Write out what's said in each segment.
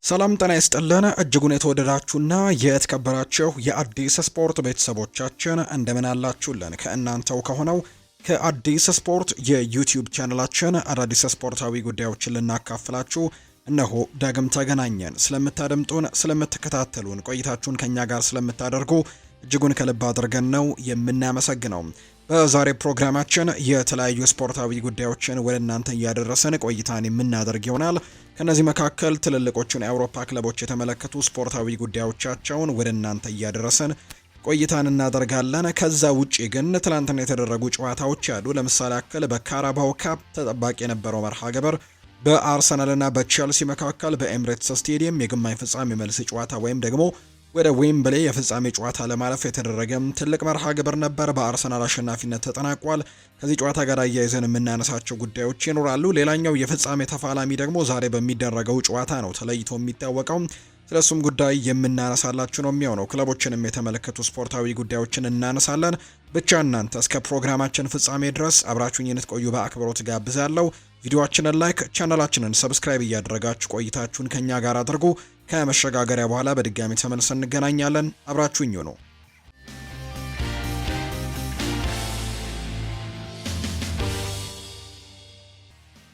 ሰላም ጤና ይስጥልን እጅጉን የተወደዳችሁና የተከበራችሁ የአዲስ ስፖርት ቤተሰቦቻችን እንደምን አላችሁልን? ከእናንተው ከሆነው ከአዲስ ስፖርት የዩቲዩብ ቻናላችን አዳዲስ ስፖርታዊ ጉዳዮችን ልናካፍላችሁ እነሆ ዳግም ተገናኘን። ስለምታደምጡን፣ ስለምትከታተሉን፣ ቆይታችሁን ከኛ ጋር ስለምታደርጉ እጅጉን ከልብ አድርገን ነው የምናመሰግነው። በዛሬ ፕሮግራማችን የተለያዩ ስፖርታዊ ጉዳዮችን ወደ እናንተ እያደረስን ቆይታን የምናደርግ ይሆናል። ከነዚህ መካከል ትልልቆቹን የአውሮፓ ክለቦች የተመለከቱ ስፖርታዊ ጉዳዮቻቸውን ወደ እናንተ እያደረስን ቆይታን እናደርጋለን። ከዛ ውጪ ግን ትላንትና የተደረጉ ጨዋታዎች ያሉ፣ ለምሳሌ ያክል በካራባው ካፕ ተጠባቂ የነበረው መርሃ ግብር በአርሰናልና በቼልሲ መካከል በኤምሬትስ ስቴዲየም የግማሽ ፍጻሜ መልስ ጨዋታ ወይም ደግሞ ወደ ዌምብሌ የፍጻሜ ጨዋታ ለማለፍ የተደረገ ትልቅ መርሃ ግብር ነበር። በአርሰናል አሸናፊነት ተጠናቋል። ከዚህ ጨዋታ ጋር አያይዘን የምናነሳቸው ጉዳዮች ይኖራሉ። ሌላኛው የፍጻሜ ተፋላሚ ደግሞ ዛሬ በሚደረገው ጨዋታ ነው ተለይቶ የሚታወቀው። ስለሱም ጉዳይ የምናነሳላችሁ ነው የሚሆነው። ክለቦችንም የተመለከቱ ስፖርታዊ ጉዳዮችን እናነሳለን። ብቻ እናንተ እስከ ፕሮግራማችን ፍጻሜ ድረስ አብራችሁኝ እንድትቆዩ በአክብሮት ጋብዛለሁ። ቪዲዮአችንን ላይክ፣ ቻናላችንን ሰብስክራይብ እያደረጋችሁ ቆይታችሁን ከኛ ጋር አድርጉ። ከመሸጋገሪያ በኋላ በድጋሚ ተመልሰን እንገናኛለን። አብራችሁኝ ነው።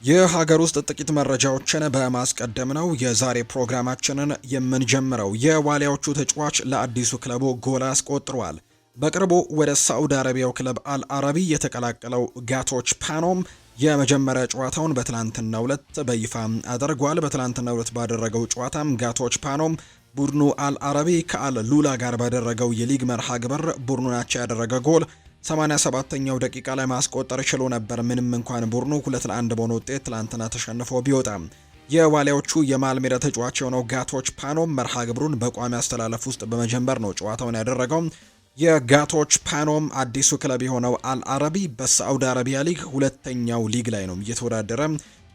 የሀገር ውስጥ ጥቂት መረጃዎችን በማስቀደም ነው የዛሬ ፕሮግራማችንን የምንጀምረው። የዋሊያዎቹ ተጫዋች ለአዲሱ ክለቡ ጎል አስቆጥሯል። በቅርቡ ወደ ሳዑዲ አረቢያው ክለብ አልአረቢ የተቀላቀለው ጋቶች ፓኖም የመጀመሪያ ጨዋታውን በትላንትናው ዕለት በይፋ አድርጓል። በትላንትናው ዕለት ባደረገው ጨዋታም ጋቶች ፓኖም ቡድኑ አልአረቢ ከአል ሉላ ጋር ባደረገው የሊግ መርሃ ግብር ቡድኑናቸው ያደረገ ጎል 87ኛው ደቂቃ ላይ ማስቆጠር ችሎ ነበር። ምንም እንኳን ቡድኑ 2-1 በሆነ ውጤት ትላንትና ተሸንፎ ቢወጣም የዋሊያዎቹ የመሃል ሜዳ ተጫዋች የሆነው ጋቶች ፓኖም መርሃ ግብሩን በቋሚ አስተላለፍ ውስጥ በመጀመር ነው ጨዋታውን ያደረገው። የጋቶች ፓኖም አዲሱ ክለብ የሆነው አልአረቢ በሳዑዲ አረቢያ ሊግ ሁለተኛው ሊግ ላይ ነው እየተወዳደረ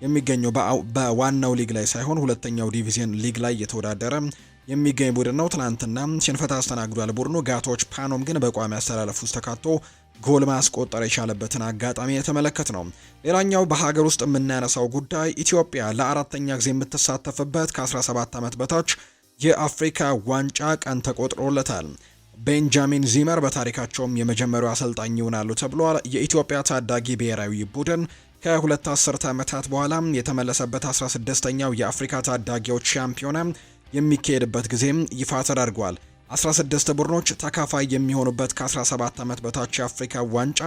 የሚገኘው። በዋናው ሊግ ላይ ሳይሆን ሁለተኛው ዲቪዥን ሊግ ላይ እየተወዳደረ የሚገኝ ቡድን ነው። ትናንትና ሽንፈት አስተናግዷል ቡድኑ። ጋቶች ፓኖም ግን በቋሚ አስተላለፍ ውስጥ ተካቶ ጎል ማስቆጠር የቻለበትን አጋጣሚ የተመለከት ነው። ሌላኛው በሀገር ውስጥ የምናነሳው ጉዳይ ኢትዮጵያ ለአራተኛ ጊዜ የምትሳተፍበት ከ17 ዓመት በታች የአፍሪካ ዋንጫ ቀን ተቆጥሮለታል። ቤንጃሚን ዚመር በታሪካቸውም የመጀመሪያው አሰልጣኝ ይሆናሉ ተብሏል። የኢትዮጵያ ታዳጊ ብሔራዊ ቡድን ከሁለት አስርተ ዓመታት በኋላ የተመለሰበት 16ኛው የአፍሪካ ታዳጊዎች ሻምፒዮና የሚካሄድበት ጊዜም ይፋ ተደርጓል። 16 ቡድኖች ተካፋይ የሚሆኑበት ከ17 ዓመት በታች የአፍሪካ ዋንጫ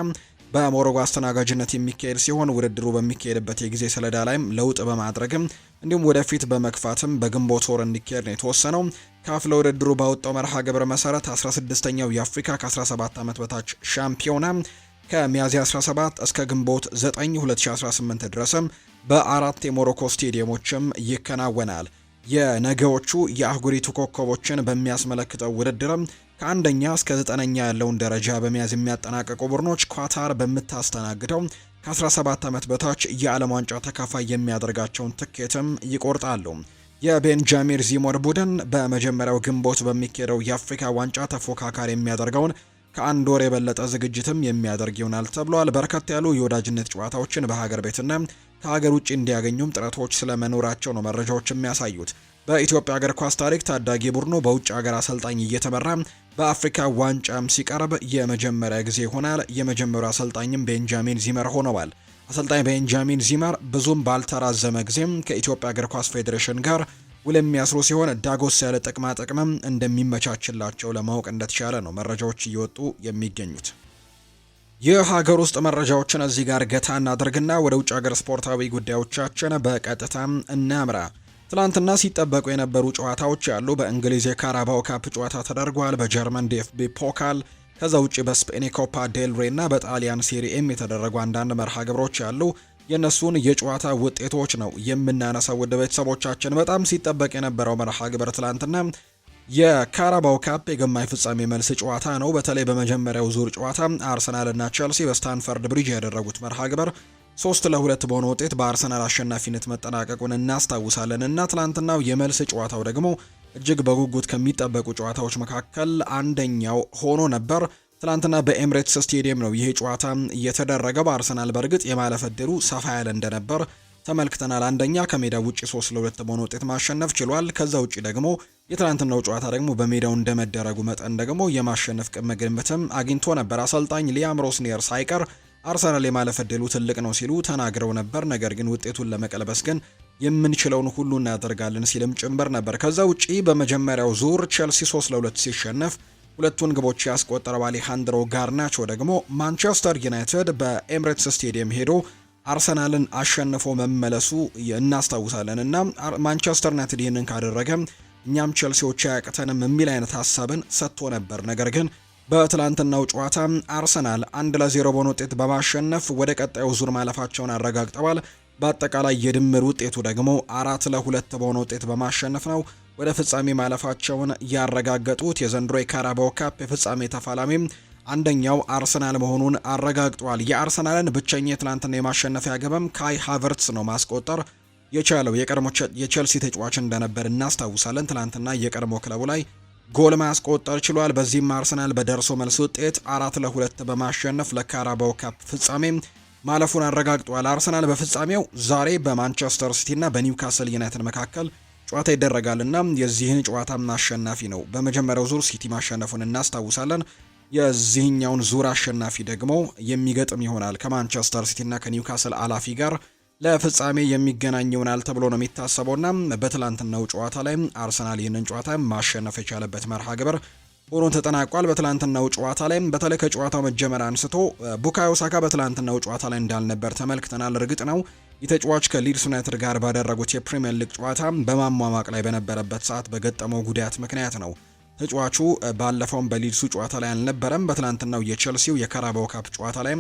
በሞሮኮ አስተናጋጅነት የሚካሄድ ሲሆን ውድድሩ በሚካሄድበት የጊዜ ሰሌዳ ላይም ለውጥ በማድረግም እንዲሁም ወደፊት በመግፋትም በግንቦት ወር እንዲካሄድ ነው የተወሰነው። ካፍ ለውድድሩ ባወጣው መርሃ ግብር መሰረት 16ኛው የአፍሪካ ከ17 ዓመት በታች ሻምፒዮና ከሚያዝያ 17 እስከ ግንቦት 9 2018 ድረስም በአራት የሞሮኮ ስቴዲየሞችም ይከናወናል። የነገዎቹ የአህጉሪቱ ኮከቦችን በሚያስመለክተው ውድድርም ከአንደኛ እስከ 9ኛ ያለውን ደረጃ በመያዝ የሚያጠናቀቁ ቡድኖች ኳታር በምታስተናግደው ከ17 ዓመት በታች የዓለም ዋንጫ ተካፋይ የሚያደርጋቸውን ትኬትም ይቆርጣሉ። የቤንጃሚን ዚሞር ቡድን በመጀመሪያው ግንቦት በሚካሄደው የአፍሪካ ዋንጫ ተፎካካሪ የሚያደርገውን ከአንድ ወር የበለጠ ዝግጅትም የሚያደርግ ይሆናል ተብሏል። በርከት ያሉ የወዳጅነት ጨዋታዎችን በሀገር ቤትና ከሀገር ውጭ እንዲያገኙም ጥረቶች ስለመኖራቸው ነው መረጃዎች የሚያሳዩት። በኢትዮጵያ እግር ኳስ ታሪክ ታዳጊ ቡድኑ በውጭ ሀገር አሰልጣኝ እየተመራ በአፍሪካ ዋንጫም ሲቀርብ የመጀመሪያ ጊዜ ይሆናል። የመጀመሪያው አሰልጣኝም ቤንጃሚን ዚመር ሆነዋል። አሰልጣኝ ቤንጃሚን ዚመር ብዙም ባልተራዘመ ጊዜም ከኢትዮጵያ እግር ኳስ ፌዴሬሽን ጋር ውል የሚያስሩ ሲሆን ዳጎስ ያለ ጥቅማ ጥቅምም እንደሚመቻችላቸው ለማወቅ እንደተቻለ ነው መረጃዎች እየወጡ የሚገኙት። የሀገር ውስጥ መረጃዎችን እዚህ ጋር ገታ እናደርግና ወደ ውጭ ሀገር ስፖርታዊ ጉዳዮቻችን በቀጥታም እናምራ። ትላንትና ሲጠበቁ የነበሩ ጨዋታዎች ያሉ። በእንግሊዝ የካራባው ካፕ ጨዋታ ተደርጓል። በጀርመን ዲኤፍቢ ፖካል፣ ከዛ ውጭ በስፔን ኮፓ ዴል ሬ እና በጣሊያን ሴሪኤም የተደረጉ አንዳንድ መርሃ ግብሮች ያሉ። የነሱን የጨዋታ ውጤቶች ነው የምናነሳው። ወደ ቤተሰቦቻችን በጣም ሲጠበቅ የነበረው መርሃ ግብር ትላንትና የካራባው ካፕ የግማሽ ፍጻሜ መልስ ጨዋታ ነው። በተለይ በመጀመሪያው ዙር ጨዋታ አርሰናልና ቼልሲ በስታንፈርድ ብሪጅ ያደረጉት መርሃ ግብር 3-2 በሆነ ውጤት በአርሰናል አሸናፊነት መጠናቀቁን እናስታውሳለን እና ትላንትናው የመልስ ጨዋታው ደግሞ እጅግ በጉጉት ከሚጠበቁ ጨዋታዎች መካከል አንደኛው ሆኖ ነበር። ትላንትና በኤምሬትስ ስቴዲየም ነው ይህ ጨዋታ እየተደረገው። በአርሰናል በእርግጥ የማለፍ እድሉ ሰፋ ያለ እንደነበር ተመልክተናል። አንደኛ ከሜዳ ውጪ 3-2 በሆነ ውጤት ማሸነፍ ችሏል። ከዛ ውጪ ደግሞ የትናንትናው ጨዋታ ደግሞ በሜዳው እንደመደረጉ መጠን ደግሞ የማሸነፍ ቅድመ ግምትም አግኝቶ ነበር። አሰልጣኝ ሊያም ሮስኒየር ሳይቀር አርሰናል የማለፍ እድሉ ትልቅ ነው ሲሉ ተናግረው ነበር። ነገር ግን ውጤቱን ለመቀልበስ ግን የምንችለውን ሁሉ እናደርጋለን ሲልም ጭምር ነበር። ከዛ ውጪ በመጀመሪያው ዙር ቼልሲ 3-2 ሲሸነፍ ሁለቱን ግቦች ያስቆጠረው አሌሃንድሮ ጋርናቾ ደግሞ ማንቸስተር ዩናይትድ በኤምሬትስ ስቴዲየም ሄዶ አርሰናልን አሸንፎ መመለሱ እናስታውሳለን እና ማንቸስተር ዩናይትድ ይህንን ካደረገ እኛም ቼልሲዎች አያቅተንም የሚል አይነት ሀሳብን ሰጥቶ ነበር። ነገር ግን በትላንትናው ጨዋታ አርሰናል 1-0 በሆነ ውጤት በማሸነፍ ወደ ቀጣዩ ዙር ማለፋቸውን አረጋግጠዋል። በአጠቃላይ የድምር ውጤቱ ደግሞ 4-2 በሆነ ውጤት በማሸነፍ ነው ወደ ፍጻሜ ማለፋቸውን ያረጋገጡት። የዘንድሮ የካራባኦ ካፕ የፍጻሜ ተፋላሚም አንደኛው አርሰናል መሆኑን አረጋግጧል። የአርሰናልን ብቸኛ ትላንትና የማሸነፊያ ግብም ካይ ሃቨርትስ ነው ማስቆጠር የቻለው። የቀድሞ የቼልሲ ተጫዋች እንደነበር እናስታውሳለን። ትላንትና የቀድሞ ክለቡ ላይ ጎል ማስቆጠር ችሏል። በዚህም አርሰናል በደርሶ መልስ ውጤት 4-2 በማሸነፍ ለካራባኦ ካፕ ፍጻሜ ማለፉን አረጋግጧል። አርሰናል በፍጻሜው ዛሬ በማንቸስተር ሲቲ እና በኒውካስል ዩናይትድ መካከል ጨዋታ ይደረጋልና የዚህን ጨዋታ አሸናፊ ነው በመጀመሪያው ዙር ሲቲ ማሸነፉን እናስታውሳለን። የዚህኛውን ዙር አሸናፊ ደግሞ የሚገጥም ይሆናል ከማንቸስተር ሲቲ እና ከኒውካስል አላፊ ጋር ለፍጻሜ የሚገናኝ ይሆናል ተብሎ ነው የሚታሰበውና በትላንትናው ጨዋታ ላይ አርሰናል ይህንን ጨዋታ ማሸነፍ የቻለበት መርሃ ግብር ሆኖ ተጠናቋል። በትላንትናው ጨዋታ ላይ በተለይ ከጨዋታው መጀመር አንስቶ ቡካዮ ሳካ በትላንትናው ጨዋታ ላይ እንዳልነበር ተመልክተናል። እርግጥ ነው የተጫዋች ከሊድስ ዩናይትድ ጋር ባደረጉት የፕሪሚየር ሊግ ጨዋታ በማሟሟቅ ላይ በነበረበት ሰዓት በገጠመው ጉዳት ምክንያት ነው ተጫዋቹ ባለፈውም በሊድሱ ጨዋታ ላይ አልነበረም። በትላንትናው የቼልሲው የካራባኦ ካፕ ጨዋታ ላይ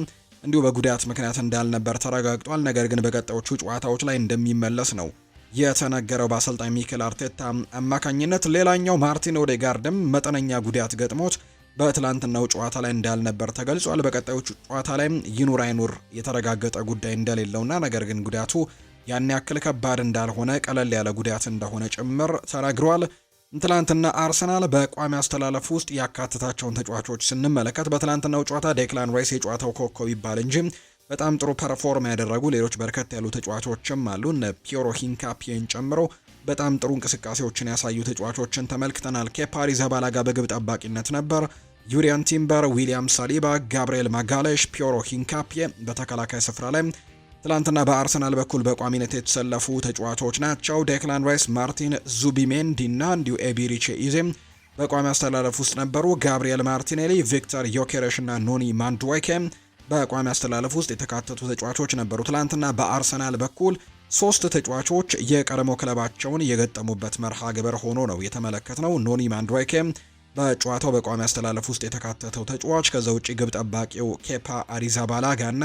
እንዲሁ በጉዳት ምክንያት እንዳልነበር ተረጋግጧል። ነገር ግን በቀጣዮቹ ጨዋታዎች ላይ እንደሚመለስ ነው የተነገረው በአሰልጣኝ ሚኬል አርቴታ አማካኝነት። ሌላኛው ማርቲን ኦዴጋርድም መጠነኛ ጉዳት ገጥሞት በትላንትናው ጨዋታ ላይ እንዳልነበር ተገልጿል። በቀጣዮቹ ጨዋታ ላይ ይኑር አይኑር የተረጋገጠ ጉዳይ እንደሌለውና ነገር ግን ጉዳቱ ያን ያክል ከባድ እንዳልሆነ ቀለል ያለ ጉዳት እንደሆነ ጭምር ተነግሯል። ትላንትና አርሰናል በቋሚ አስተላለፍ ውስጥ ያካተታቸውን ተጫዋቾች ስንመለከት በትላንትናው ጨዋታ ዴክላን ራይስ የጨዋታው ኮከብ ይባል እንጂ በጣም ጥሩ ፐርፎርም ያደረጉ ሌሎች በርከት ያሉ ተጫዋቾችም አሉ። እነ ፒየሮ ሂንካፒየን ጨምሮ በጣም ጥሩ እንቅስቃሴዎችን ያሳዩ ተጫዋቾችን ተመልክተናል። ኬፓ አሪዛባላጋ በግብ ጠባቂነት ነበር። ዩሪያን ቲምበር፣ ዊሊያም ሳሊባ፣ ጋብሪኤል ማጋሌሽ፣ ፒየሮ ሂንካፒየ በተከላካይ ስፍራ ላይ ትላንትና በአርሰናል በኩል በቋሚነት የተሰለፉ ተጫዋቾች ናቸው። ዴክላን ራይስ፣ ማርቲን ዙቢሜንዲ እና እንዲሁ ኤቢሪቼ ኢዜም በቋሚ አስተላለፍ ውስጥ ነበሩ። ጋብሪኤል ማርቲኔሊ፣ ቪክተር ዮኬሬሽ እና ኖኒ ማንድዌኬ በቋሚ አስተላለፍ ውስጥ የተካተቱ ተጫዋቾች ነበሩ። ትላንትና በአርሰናል በኩል 3 ተጫዋቾች የቀድሞ ክለባቸውን የገጠሙበት መርሃ ግብር ሆኖ ነው የተመለከትነው። ኖኒ ማንድዌኬ በጨዋታው በቋሚ አስተላለፍ ውስጥ የተካተተው ተጫዋች፣ ከዛ ውጪ ግብ ጠባቂው ኬፓ አሪዛባላጋ እና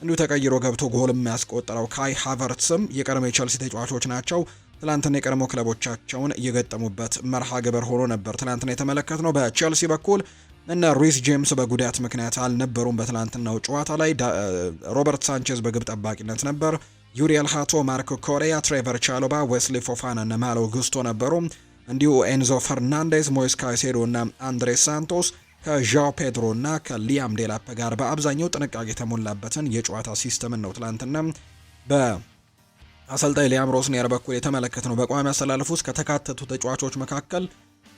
እንዲሁ ተቀይሮ ገብቶ ጎል የሚያስቆጠረው ካይ ሃቨርትስም የቀድሞ የቼልሲ ተጫዋቾች ናቸው። ትላንትና የቀድሞ ክለቦቻቸውን የገጠሙበት መርሃ ግብር ሆኖ ነበር ትላንትና የተመለከትነው። በቼልሲ በኩል እነ ሪስ ጄምስ በጉዳት ምክንያት አልነበሩም። በትላንትናው ጨዋታ ላይ ሮበርት ሳንቼዝ በግብ ጠባቂነት ነበር። ዩሪየል ሃቶ፣ ማርኮ ኮሪያ፣ ትሬቨር ቻሎባ፣ ዌስሊ ፎፋና እና ማሎ ጉስቶ ነበሩ። እንዲሁ ኤንዞ ፈርናንዴዝ፣ ሞይስ ካይሴዶ እና አንድሬስ ሳንቶስ ከዣኦ ፔድሮ እና ከሊያም ዴላፕ ጋር በአብዛኛው ጥንቃቄ የተሞላበትን የጨዋታ ሲስተምን ነው ትላንትና በአሰልጣኝ ሊያም ሮስኒየር በኩል የተመለከትነው። በቋሚ አሰላለፍ ውስጥ ከተካተቱ ተጫዋቾች መካከል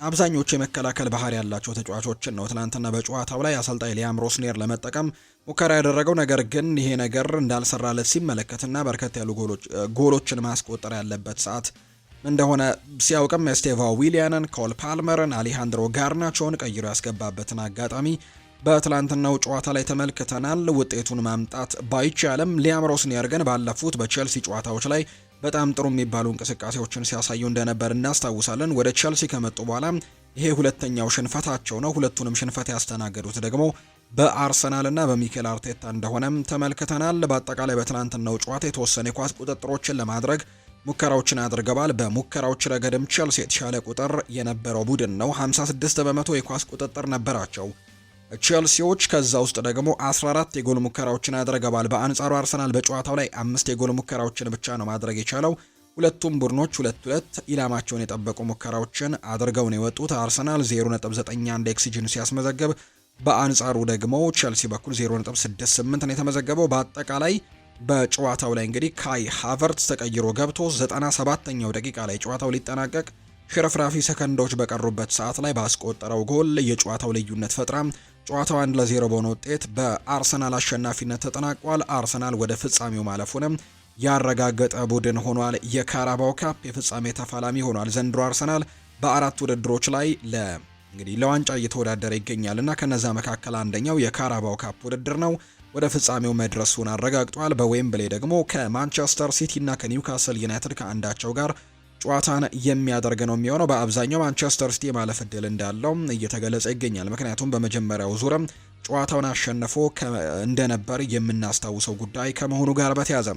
አብዛኞቹ የመከላከል ባህሪ ያላቸው ተጫዋቾችን ነው ትላንትና በጨዋታው ላይ አሰልጣኝ ሊያም ሮስኒየር ለመጠቀም ሙከራ ያደረገው። ነገር ግን ይሄ ነገር እንዳልሰራለት ሲመለከትና በርከት ያሉ ጎሎችን ማስቆጠር ያለበት ሰዓት እንደሆነ ሲያውቅም ስቴቫ ዊሊያንን፣ ኮል ፓልመርን፣ አሌሃንድሮ ጋርናቾን ቀይሮ ያስገባበትን አጋጣሚ በትላንትናው ጨዋታ ላይ ተመልክተናል። ውጤቱን ማምጣት ባይቻልም ሊያም ሮስኒየር ግን ባለፉት በቼልሲ ጨዋታዎች ላይ በጣም ጥሩ የሚባሉ እንቅስቃሴዎችን ሲያሳዩ እንደነበር እናስታውሳለን። ወደ ቼልሲ ከመጡ በኋላ ይሄ ሁለተኛው ሽንፈታቸው ነው። ሁለቱንም ሽንፈት ያስተናገዱት ደግሞ በአርሰናል እና በሚኬል አርቴታ እንደሆነም ተመልክተናል። በአጠቃላይ በትላንትናው ጨዋታ የተወሰነ የኳስ ቁጥጥሮችን ለማድረግ ሙከራዎችን አድርገዋል። በሙከራዎች ረገድም ቼልሲ የተሻለ ቁጥር የነበረው ቡድን ነው። 56 በመቶ የኳስ ቁጥጥር ነበራቸው ቼልሲዎች። ከዛ ውስጥ ደግሞ 14 የጎል ሙከራዎችን አድርገዋል። በአንጻሩ አርሰናል በጨዋታው ላይ 5 የጎል ሙከራዎችን ብቻ ነው ማድረግ የቻለው። ሁለቱም ቡድኖች 2-2 ኢላማቸውን የጠበቁ ሙከራዎችን አድርገው ነው የወጡት። አርሰናል 0.91 ኤክስጂን ሲያስመዘግብ፣ በአንጻሩ ደግሞ ቼልሲ በኩል 0.68 ነው የተመዘገበው። በአጠቃላይ በጨዋታው ላይ እንግዲህ ካይ ሃቨርትስ ተቀይሮ ገብቶ 97ኛው ደቂቃ ላይ ጨዋታው ሊጠናቀቅ ሽርፍራፊ ሰከንዶች በቀሩበት ሰዓት ላይ ባስቆጠረው ጎል የጨዋታው ልዩነት ፈጥራ ጨዋታው 1-0 በሆነ ውጤት በአርሰናል አሸናፊነት ተጠናቋል። አርሰናል ወደ ፍጻሜው ማለፉንም ያረጋገጠ ቡድን ሆኗል። የካራባው ካፕ የፍጻሜ ተፋላሚ ሆኗል። ዘንድሮ አርሰናል በአራት ውድድሮች ላይ እንግዲህ ለዋንጫ እየተወዳደረ ይገኛል እና ከነዛ መካከል አንደኛው የካራባው ካፕ ውድድር ነው። ወደ ፍጻሜው መድረሱን አረጋግጧል። በዌምብሌ ደግሞ ከማንቸስተር ሲቲ እና ከኒውካስል ዩናይትድ ከአንዳቸው ጋር ጨዋታን የሚያደርግ ነው የሚሆነው። በአብዛኛው ማንቸስተር ሲቲ የማለፍ እድል እንዳለው እየተገለጸ ይገኛል። ምክንያቱም በመጀመሪያው ዙርም ጨዋታውን አሸንፎ እንደነበር የምናስታውሰው ጉዳይ ከመሆኑ ጋር በተያዘ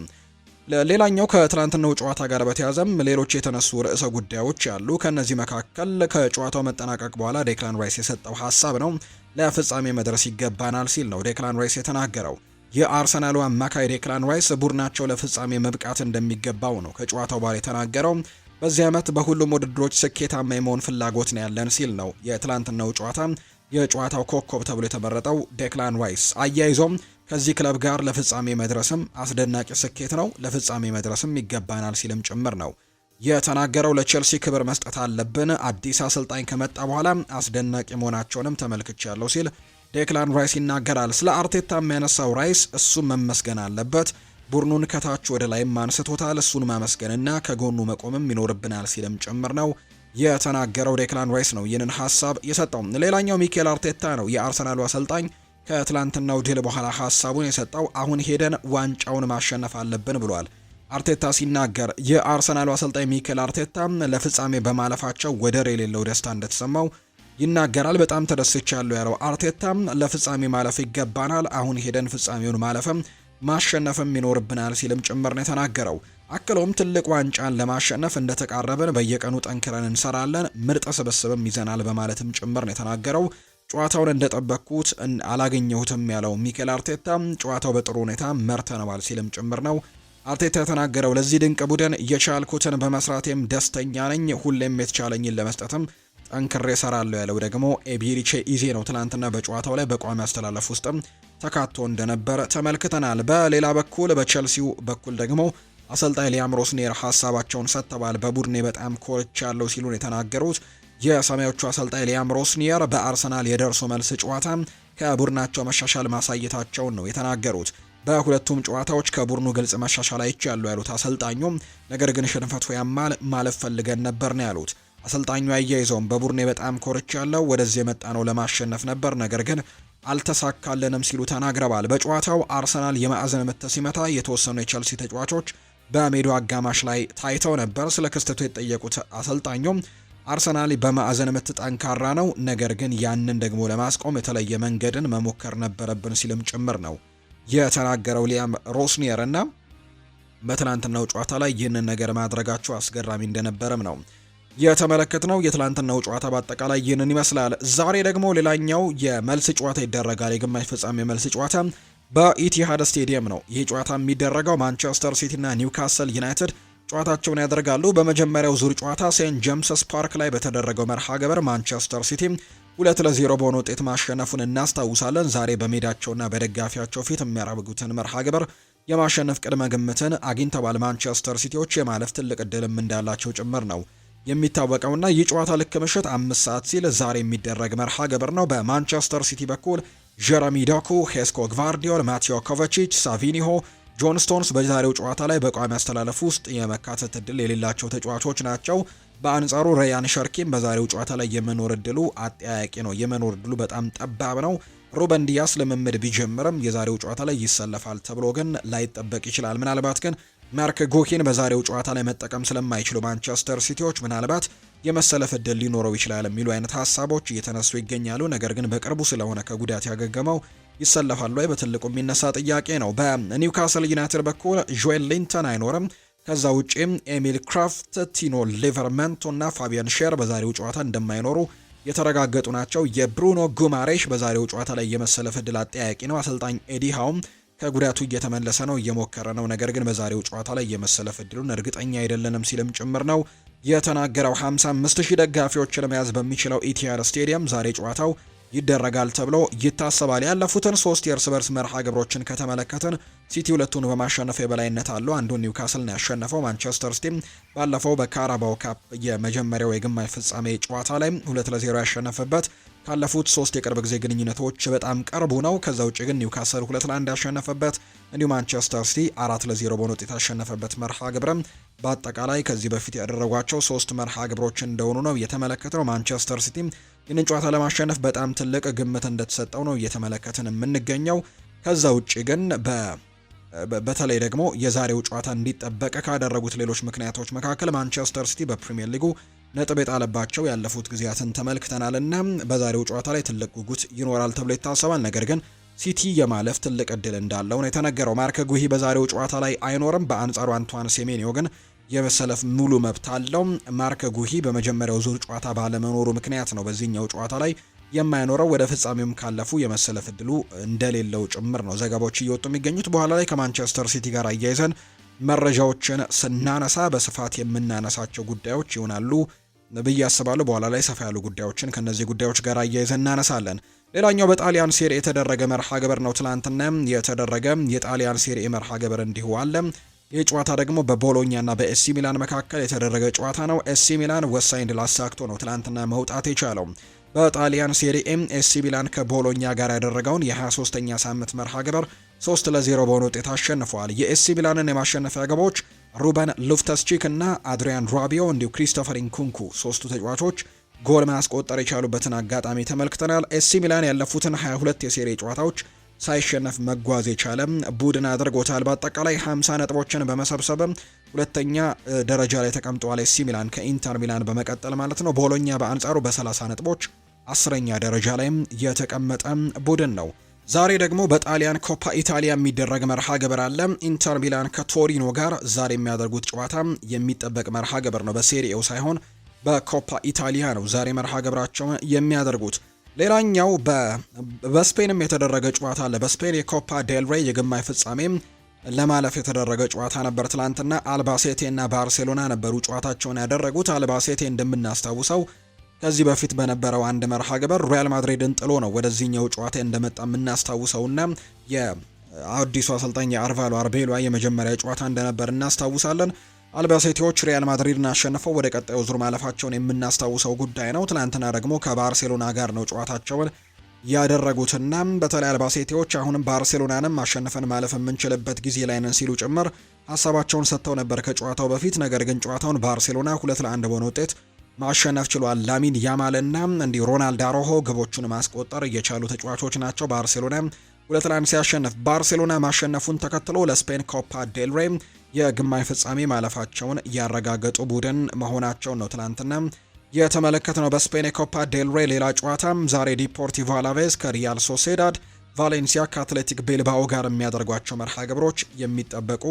ሌላኛው ከትናንትናው ጨዋታ ጋር በተያዘም ሌሎች የተነሱ ርዕሰ ጉዳዮች አሉ። ከነዚህ መካከል ከጨዋታው መጠናቀቅ በኋላ ዴክላን ራይስ የሰጠው ሀሳብ ነው። ለፍጻሜ መድረስ ይገባናል ሲል ነው ዴክላን ራይስ የተናገረው። የአርሰናሉ አማካይ ዴክላን ራይስ ቡድናቸው ለፍጻሜ መብቃት እንደሚገባው ነው ከጨዋታው በኋላ የተናገረው። በዚህ ዓመት በሁሉም ውድድሮች ስኬታማ የመሆን ፍላጎት ነው ያለን ሲል ነው የትናንትናው ጨዋታ የጨዋታው ኮከብ ተብሎ የተመረጠው ዴክላን ራይስ። አያይዞም ከዚህ ክለብ ጋር ለፍጻሜ መድረስም አስደናቂ ስኬት ነው፣ ለፍጻሜ መድረስም ይገባናል ሲልም ጭምር ነው የተናገረው። ለቼልሲ ክብር መስጠት አለብን፣ አዲስ አሰልጣኝ ከመጣ በኋላ አስደናቂ መሆናቸውንም ተመልክቻለሁ ሲል ዴክላን ራይስ ይናገራል። ስለ አርቴታ የሚያነሳው ራይስ እሱም መመስገን አለበት፣ ቡድኑን ከታች ወደ ላይም አንስቶታል፣ እሱን ማመስገንና ከጎኑ መቆምም ይኖርብናል ሲልም ጭምር ነው የተናገረው። ዴክላን ራይስ ነው ይህንን ሀሳብ የሰጠው። ሌላኛው ሚኬል አርቴታ ነው የአርሰናሉ አሰልጣኝ ከትላንትናው ድል በኋላ ሀሳቡን የሰጠው። አሁን ሄደን ዋንጫውን ማሸነፍ አለብን ብሏል። አርቴታ ሲናገር የአርሰናሉ አሰልጣኝ ሚኬል አርቴታ ለፍጻሜ በማለፋቸው ወደር የሌለው ደስታ እንደተሰማው ይናገራል። በጣም ተደስቻለሁ ያለው አርቴታ ለፍጻሜ ማለፍ ይገባናል፣ አሁን ሄደን ፍጻሜውን ማለፍም ማሸነፍም ይኖርብናል ሲልም ጭምር ነው የተናገረው። አክሎም ትልቅ ዋንጫን ለማሸነፍ እንደተቃረብን በየቀኑ ጠንክረን እንሰራለን፣ ምርጥ ስብስብም ይዘናል በማለትም ጭምር ነው የተናገረው። ጨዋታውን እንደጠበቅኩት አላገኘሁትም ያለው ሚኬል አርቴታ ጨዋታው በጥሩ ሁኔታ መርተነዋል ሲልም ጭምር ነው አርቴታ የተናገረው። ለዚህ ድንቅ ቡድን የቻልኩትን በመስራቴም ደስተኛ ነኝ፣ ሁሌም የተቻለኝን ለመስጠትም ጠንክሬ እሰራለሁ ያለው ደግሞ ኤቢሪቼ ኢዜ ነው። ትናንትና በጨዋታው ላይ በቋሚ አስተላለፍ ውስጥም ተካቶ እንደነበር ተመልክተናል። በሌላ በኩል በቼልሲው በኩል ደግሞ አሰልጣኝ ሊያም ሮስኒየር ሀሳባቸውን ሰጥተዋል። በቡድኔ በጣም ኮርቻለሁ ሲሉ ነው የተናገሩት። የሰማዮቹ አሰልጣኝ ሊያም ሮስኒየር በአርሰናል የደርሶ መልስ ጨዋታ ከቡድናቸው መሻሻል ማሳየታቸውን ነው የተናገሩት። በሁለቱም ጨዋታዎች ከቡድኑ ግልጽ መሻሻል አይቻለሁ ያሉት አሰልጣኙም ነገር ግን ሽንፈቱ ያማል፣ ማለፍ ፈልገን ነበር ነው ያሉት። አሰልጣኙ አያይዘውም በቡድኔ በጣም ኮርቻለሁ፣ ወደዚህ የመጣ ነው ለማሸነፍ ነበር፣ ነገር ግን አልተሳካልንም ሲሉ ተናግረዋል። በጨዋታው አርሰናል የማዕዘን ምት ሲመታ የተወሰኑ የቼልሲ ተጫዋቾች በሜዳው አጋማሽ ላይ ታይተው ነበር። ስለ ክስተቱ የተጠየቁት አሰልጣኙም አርሰናል በማዕዘን ምት ጠንካራ ነው፣ ነገር ግን ያንን ደግሞ ለማስቆም የተለየ መንገድን መሞከር ነበረብን ሲልም ጭምር ነው የተናገረው ሊያም ሮስኒየር እና በትናንትናው ጨዋታ ላይ ይህንን ነገር ማድረጋቸው አስገራሚ እንደነበረም ነው የተመለከትነው። የትናንትናው ጨዋታ በአጠቃላይ ይህንን ይመስላል። ዛሬ ደግሞ ሌላኛው የመልስ ጨዋታ ይደረጋል። የግማሽ ፍጻሜ የመልስ ጨዋታ በኢቲሃድ ስቴዲየም ነው። ይህ ጨዋታ የሚደረገው ማንቸስተር ሲቲ እና ኒውካስል ዩናይትድ ጨዋታቸውን ያደርጋሉ። በመጀመሪያው ዙር ጨዋታ ሴንት ጄምስስ ፓርክ ላይ በተደረገው መርሃ ግብር ማንቸስተር ሲቲ 2-0 በሆነ ውጤት ማሸነፉን እናስታውሳለን። ዛሬ በሜዳቸውና በደጋፊያቸው ፊት የሚያደርጉትን መርሃ ግብር የማሸነፍ ቅድመ ግምትን አግኝተዋል። ማንቸስተር ሲቲዎች የማለፍ ትልቅ እድልም እንዳላቸው ጭምር ነው የሚታወቀውና ይህ ጨዋታ ልክ ምሽት 5 ሰዓት ሲል ዛሬ የሚደረግ መርሃ ግብር ነው። በማንቸስተር ሲቲ በኩል ጀረሚ ዶኩ፣ ሄስኮ ግቫርዲዮል፣ ማቴዮ ኮቫቺች፣ ሳቪኒሆ፣ ጆን ስቶንስ በዛሬው ጨዋታ ላይ በቋሚ አስተላለፍ ውስጥ የመካተት እድል የሌላቸው ተጫዋቾች ናቸው። በአንጻሩ ራያን ሸርኪም በዛሬው ጨዋታ ላይ የመኖር እድሉ አጠያያቂ ነው። የመኖር እድሉ በጣም ጠባብ ነው። ሩበን ዲያስ ልምምድ ቢጀምርም የዛሬው ጨዋታ ላይ ይሰለፋል ተብሎ ግን ላይጠበቅ ይችላል። ምናልባት ግን ማርክ ጎኪን በዛሬው ጨዋታ ላይ መጠቀም ስለማይችሉ ማንቸስተር ሲቲዎች ምናልባት የመሰለፍ እድል ሊኖረው ይችላል የሚሉ አይነት ሀሳቦች እየተነሱ ይገኛሉ። ነገር ግን በቅርቡ ስለሆነ ከጉዳት ያገገመው ይሰለፋሉ ወይ በትልቁ የሚነሳ ጥያቄ ነው። በኒውካስል ዩናይትድ በኩል ጆኤል ሊንተን አይኖርም። ከዛ ውጪም ኤሚል ክራፍት፣ ቲኖ ሊቨርመንቶ እና ፋቢያን ሼር በዛሬው ጨዋታ እንደማይኖሩ የተረጋገጡ ናቸው። የብሩኖ ጉማሬሽ በዛሬው ጨዋታ ላይ የመሰለፍ እድል አጠያያቂ ነው። አሰልጣኝ ኤዲ ሃውም ከጉዳቱ እየተመለሰ ነው፣ እየሞከረ ነው። ነገር ግን በዛሬው ጨዋታ ላይ የመሰለፍ እድሉን እርግጠኛ አይደለንም ሲልም ጭምር ነው የተናገረው። 55,000 ደጋፊዎችን መያዝ በሚችለው ኢቲሃድ ስቴዲየም ዛሬ ጨዋታው ይደረጋል ተብሎ ይታሰባል። ያለፉትን 3 የእርስ በርስ መርሃ ግብሮችን ከተመለከትን ሲቲ 2ቱን በማሸነፍ የበላይነት አለው። አንዱን ኒውካስል ነው ያሸነፈው። ማንቸስተር ሲቲ ባለፈው በካራባው ካፕ የመጀመሪያው የግማሽ ፍጻሜ ጨዋታ ላይ 2-0 ያሸነፈበት ካለፉት 3 የቅርብ ጊዜ ግንኙነቶች በጣም ቅርቡ ነው። ከዛ ውጭ ግን ኒውካስል 2-1 ያሸነፈበት እንዲሁ ማንቸስተር ሲቲ 4-0 በሆነ ውጤት ያሸነፈበት መርሃ ግብርም በአጠቃላይ ከዚህ በፊት ያደረጓቸው 3 መርሃ ግብሮች እንደሆኑ ነው እየተመለከተው። ማንቸስተር ሲቲ ይህንን ጨዋታ ለማሸነፍ በጣም ትልቅ ግምት እንደተሰጠው ነው እየተመለከትን የምንገኘው። ከዛ ውጭ ግን በተለይ ደግሞ የዛሬው ጨዋታ እንዲጠበቅ ካደረጉት ሌሎች ምክንያቶች መካከል ማንቸስተር ሲቲ በፕሪሚየር ሊጉ ነጥብ የጣለባቸው ያለፉት ጊዜያትን ተመልክተናልና በዛሬው ጨዋታ ላይ ትልቅ ጉጉት ይኖራል ተብሎ ይታሰባል። ነገር ግን ሲቲ የማለፍ ትልቅ እድል እንዳለው ነው የተነገረው። ማርክ ጉሂ በዛሬው ጨዋታ ላይ አይኖርም። በአንጻሩ አንቷን ሴሜኒዮ ግን የመሰለፍ ሙሉ መብት አለው። ማርክ ጉሂ በመጀመሪያው ዙር ጨዋታ ባለመኖሩ ምክንያት ነው በዚህኛው ጨዋታ ላይ የማይኖረው። ወደ ፍጻሜውም ካለፉ የመሰለፍ እድሉ እንደሌለው ጭምር ነው ዘገባዎች እየወጡ የሚገኙት። በኋላ ላይ ከማንቸስተር ሲቲ ጋር አያይዘን መረጃዎችን ስናነሳ በስፋት የምናነሳቸው ጉዳዮች ይሆናሉ ብዬ አስባለሁ። በኋላ ላይ ሰፋ ያሉ ጉዳዮችን ከነዚህ ጉዳዮች ጋር አያይዘን እናነሳለን። ሌላኛው በጣሊያን ሴሪ የተደረገ መርሃ ግብር ነው። ትላንትና የተደረገ የጣሊያን ሴሪ መርሃ ግብር እንዲሁ አለ። ይህ ጨዋታ ደግሞ በቦሎኛና በኤሲ ሚላን መካከል የተደረገ ጨዋታ ነው። ኤሲ ሚላን ወሳኝ ድል አሳክቶ ነው ትላንትና መውጣት የቻለው። በጣሊያን ሴሪ ኤም ኤሲ ሚላን ከቦሎኛ ጋር ያደረገውን የ23ኛ ሳምንት መርሃ ግብር 3-0 በሆነ ውጤት አሸንፈዋል። የኤሲ ሚላንን የማሸነፊያ ግቦች ሩበን ሉፍተስቺክ እና አድሪያን ራቢዮ እንዲሁ ክሪስቶፈር ኢንኩንኩ 3ቱ ተጫዋቾች ጎል ማስቆጠር የቻሉበትን አጋጣሚ ተመልክተናል። ኤሲ ሚላን ያለፉትን 22 የሴሪ ጨዋታዎች ሳይሸነፍ መጓዝ የቻለ ቡድን አድርጎታል። በአጠቃላይ 50 ነጥቦችን በመሰብሰብ ሁለተኛ ደረጃ ላይ ተቀምጧል ኤሲ ሚላን ከኢንተር ሚላን በመቀጠል ማለት ነው። ቦሎኛ በአንጻሩ በ30 ነጥቦች 10ኛ ደረጃ ላይ የተቀመጠ ቡድን ነው። ዛሬ ደግሞ በጣሊያን ኮፓ ኢታሊያ የሚደረግ መርሃ ግብር አለ። ኢንተር ሚላን ከቶሪኖ ጋር ዛሬ የሚያደርጉት ጨዋታ የሚጠበቅ መርሃ ግብር ነው። በሴሪኤው ሳይሆን በኮፓ ኢታሊያ ነው ዛሬ መርሃ ግብራቸውን የሚያደርጉት። ሌላኛው በስፔንም የተደረገ ጨዋታ አለ። በስፔን የኮፓ ዴል ሬይ የግማሽ ፍጻሜ ለማለፍ የተደረገ ጨዋታ ነበር። ትላንትና አልባሴቴ እና ባርሴሎና ነበሩ ጨዋታቸውን ያደረጉት። አልባሴቴ እንደምናስታውሰው ከዚህ በፊት በነበረው አንድ መርሃ ግብር ሪያል ማድሪድን ጥሎ ነው ወደዚህኛው ጨዋታ እንደመጣ የምናስታውሰውና የአዲሱ አሰልጣኝ የአርቫሎ አርቤሏ የመጀመሪያ ጨዋታ እንደነበር እናስታውሳለን። አልባሴቴዎች ሪያል ማድሪድን አሸንፈው ወደ ቀጣዩ ዙር ማለፋቸውን የምናስታውሰው ጉዳይ ነው። ትናንትና ደግሞ ከባርሴሎና ጋር ነው ጨዋታቸውን ያደረጉትና በተለይ አልባሴቴዎች አሁንም ባርሴሎናንም አሸንፈን ማለፍ የምንችልበት ጊዜ ላይ ነን ሲሉ ጭምር ሀሳባቸውን ሰጥተው ነበር ከጨዋታው በፊት። ነገር ግን ጨዋታውን ባርሴሎና 2-1 በሆነ ውጤት ማሸነፍ ችሏል። ላሚን ያማልና እንዲሁ ሮናልድ አሮሆ ግቦቹን ማስቆጠር እየቻሉ ተጫዋቾች ናቸው። ባርሴሎና 2-1 ሲያሸንፍ ባርሴሎና ማሸነፉን ተከትሎ ለስፔን ኮፓ ዴል ሬይ የግማሽ ፍጻሜ ማለፋቸውን ያረጋገጡ ቡድን መሆናቸውን ነው ትላንትና የተመለከትነው። በስፔን የኮፓ ዴል ሬይ ሌላ ጨዋታም ዛሬ ዲፖርቲቮ አላቬዝ ከሪያል ሶሴዳድ፣ ቫሌንሲያ ከአትሌቲክ ቤልባኦ ጋር የሚያደርጓቸው መርሃ ግብሮች የሚጠበቁ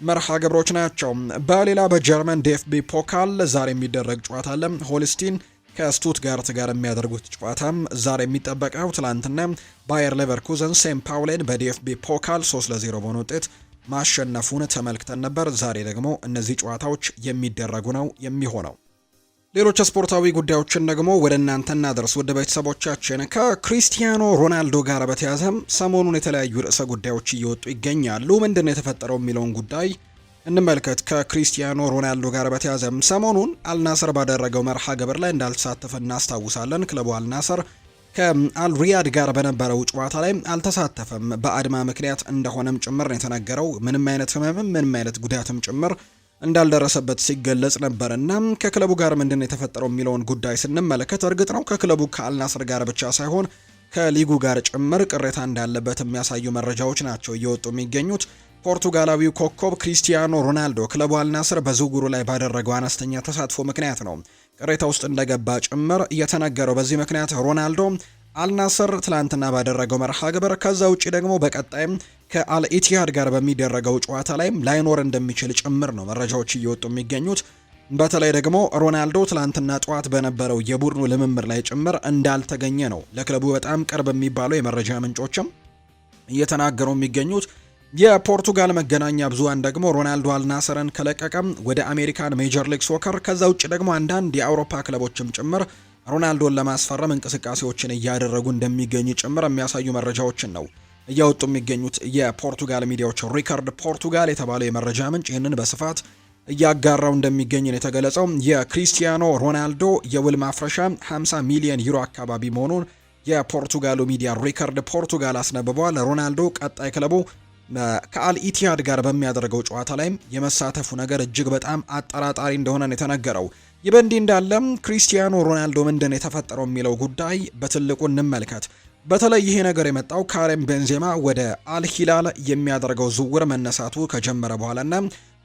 መርሃ ግብሮች ናቸው። በሌላ በጀርመን ዲኤፍቢ ፖካል ዛሬ የሚደረግ ጨዋታ አለ። ሆልስቲን ከስቱትጋርት ጋር የሚያደርጉት ጨዋታም ዛሬ የሚጠበቀው። ትላንትና ባየር ሌቨርኩዘን ሴም ፓውሌን በዲኤፍቢ ፖካል 3-0 በሆነ ውጤት ማሸነፉን ተመልክተን ነበር። ዛሬ ደግሞ እነዚህ ጨዋታዎች የሚደረጉ ነው የሚሆነው። ሌሎች ስፖርታዊ ጉዳዮችን ደግሞ ወደ እናንተ እናደርስ ውድ ቤተሰቦቻችን። ከክሪስቲያኖ ሮናልዶ ጋር በተያያዘ ሰሞኑን የተለያዩ ርዕሰ ጉዳዮች እየወጡ ይገኛሉ። ምንድነው የተፈጠረው የሚለውን ጉዳይ እንመልከት። ከክሪስቲያኖ ሮናልዶ ጋር በተያያዘ ሰሞኑን አልናስር ባደረገው መርሃ ግብር ላይ እንዳልተሳተፈ እናስታውሳለን። ክለቡ አልናስር ከአልሪያድ ጋር በነበረው ጨዋታ ላይ አልተሳተፈም። በአድማ ምክንያት እንደሆነም ጭምር ነው የተነገረው። ምንም አይነት ህመምም ምንም አይነት ጉዳትም ጭምር እንዳልደረሰበት ሲገለጽ ነበርና ከክለቡ ጋር ምንድነው የተፈጠረው የሚለውን ጉዳይ ስንመለከት እርግጥ ነው ከክለቡ ከአልናስር ጋር ብቻ ሳይሆን ከሊጉ ጋር ጭምር ቅሬታ እንዳለበት የሚያሳዩ መረጃዎች ናቸው እየወጡ የሚገኙት። ፖርቱጋላዊው ኮከብ ክሪስቲያኖ ሮናልዶ ክለቡ አልናስር በዝውውሩ ላይ ባደረገው አነስተኛ ተሳትፎ ምክንያት ነው ቅሬታ ውስጥ እንደገባ ጭምር እየተነገረው። በዚህ ምክንያት ሮናልዶ አልናስር ትላንትና ባደረገው መርሃ ግብር ከዛ ውጪ ደግሞ በቀጣይም ከአልኢቲሃድ ጋር በሚደረገው ጨዋታ ላይ ላይኖር እንደሚችል ጭምር ነው መረጃዎች እየወጡ የሚገኙት። በተለይ ደግሞ ሮናልዶ ትላንትና ጠዋት በነበረው የቡድኑ ልምምድ ላይ ጭምር እንዳልተገኘ ነው ለክለቡ በጣም ቅርብ የሚባለው የመረጃ ምንጮችም እየተናገሩ የሚገኙት። የፖርቱጋል መገናኛ ብዙሃን ደግሞ ሮናልዶ አልናስርን ከለቀቀም ወደ አሜሪካን ሜጀር ሊግ ሶከር ከዛ ውጭ ደግሞ አንዳንድ የአውሮፓ ክለቦችም ጭምር ሮናልዶን ለማስፈረም እንቅስቃሴዎችን እያደረጉ እንደሚገኙ ጭምር የሚያሳዩ መረጃዎችን ነው እያወጡ የሚገኙት የፖርቱጋል ሚዲያዎች። ሪካርድ ፖርቱጋል የተባለው የመረጃ ምንጭ ይህንን በስፋት እያጋራው እንደሚገኝ ነው የተገለጸው። የክሪስቲያኖ ሮናልዶ የውል ማፍረሻ 50 ሚሊዮን ዩሮ አካባቢ መሆኑን የፖርቱጋሉ ሚዲያ ሪካርድ ፖርቱጋል አስነብበዋል። ሮናልዶ ቀጣይ ክለቡ ከአልኢቲያድ ጋር በሚያደርገው ጨዋታ ላይም የመሳተፉ ነገር እጅግ በጣም አጠራጣሪ እንደሆነ ነው የተነገረው። ይህ በእንዲህ እንዳለም ክሪስቲያኖ ሮናልዶ ምንድን የተፈጠረው የሚለው ጉዳይ በትልቁ እንመልከት። በተለይ ይሄ ነገር የመጣው ካሪም ቤንዜማ ወደ አልሂላል የሚያደርገው ዝውውር መነሳቱ ከጀመረ በኋላና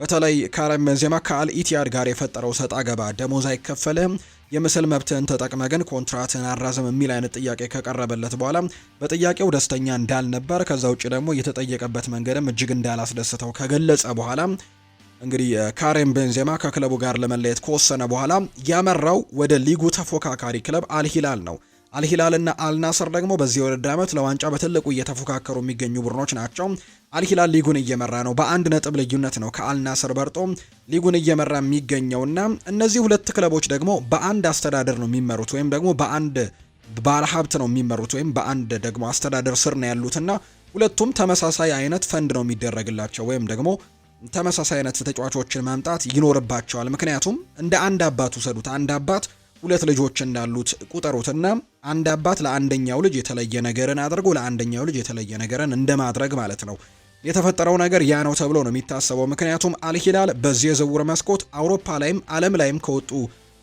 በተለይ ካሪም ቤንዜማ ከአልኢቲያድ ጋር የፈጠረው ሰጣ ገባ ደሞዝ አይከፈልህም፣ የምስል መብትህን ተጠቅመ ግን ኮንትራትን አራዝም የሚል አይነት ጥያቄ ከቀረበለት በኋላ በጥያቄው ደስተኛ እንዳልነበር፣ ከዛ ውጭ ደግሞ የተጠየቀበት መንገድም እጅግ እንዳላስደስተው ከገለጸ በኋላ እንግዲህ ካሪም ቤንዜማ ከክለቡ ጋር ለመለየት ከወሰነ በኋላ ያመራው ወደ ሊጉ ተፎካካሪ ክለብ አልሂላል ነው። አልሂላልና አልናስር ደግሞ በዚህ የውድድር ዓመት ለዋንጫ በትልቁ እየተፎካከሩ የሚገኙ ቡድኖች ናቸው። አልሂላል ሊጉን እየመራ ነው። በአንድ ነጥብ ልዩነት ነው ከአልናስር በርጦ ሊጉን እየመራ የሚገኘውና እነዚህ ሁለት ክለቦች ደግሞ በአንድ አስተዳደር ነው የሚመሩት ወይም ደግሞ በአንድ ባለሀብት ነው የሚመሩት ወይም በአንድ ደግሞ አስተዳደር ስር ነው ያሉትና ሁለቱም ተመሳሳይ አይነት ፈንድ ነው የሚደረግላቸው ወይም ደግሞ ተመሳሳይ አይነት ተጫዋቾችን ማምጣት ይኖርባቸዋል። ምክንያቱም እንደ አንድ አባት ውሰዱት። አንድ አባት ሁለት ልጆች እንዳሉት ቁጠሩትና አንድ አባት ለአንደኛው ልጅ የተለየ ነገርን አድርጎ ለአንደኛው ልጅ የተለየ ነገርን እንደማድረግ ማለት ነው። የተፈጠረው ነገር ያ ነው ተብሎ ነው የሚታሰበው። ምክንያቱም አልሂላል በዚህ የዝውውር መስኮት አውሮፓ ላይም ዓለም ላይም ከወጡ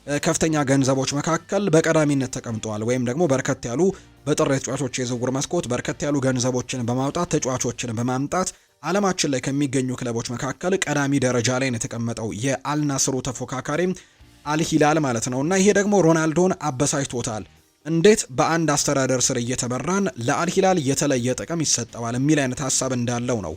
ከፍተኛ ገንዘቦች መካከል በቀዳሚነት ተቀምጠዋል። ወይም ደግሞ በርከት ያሉ በጥር ተጫዋቾች የዝውውር መስኮት በርከት ያሉ ገንዘቦችን በማውጣት ተጫዋቾችን በማምጣት ዓለማችን ላይ ከሚገኙ ክለቦች መካከል ቀዳሚ ደረጃ ላይ ነው የተቀመጠው የአልናስሩ ተፎካካሪ አልሂላል ማለት ነው። እና ይሄ ደግሞ ሮናልዶን አበሳጭቶታል። እንዴት በአንድ አስተዳደር ስር እየተመራን ለአልሂላል የተለየ ጥቅም ይሰጠዋል የሚል አይነት ሀሳብ እንዳለው ነው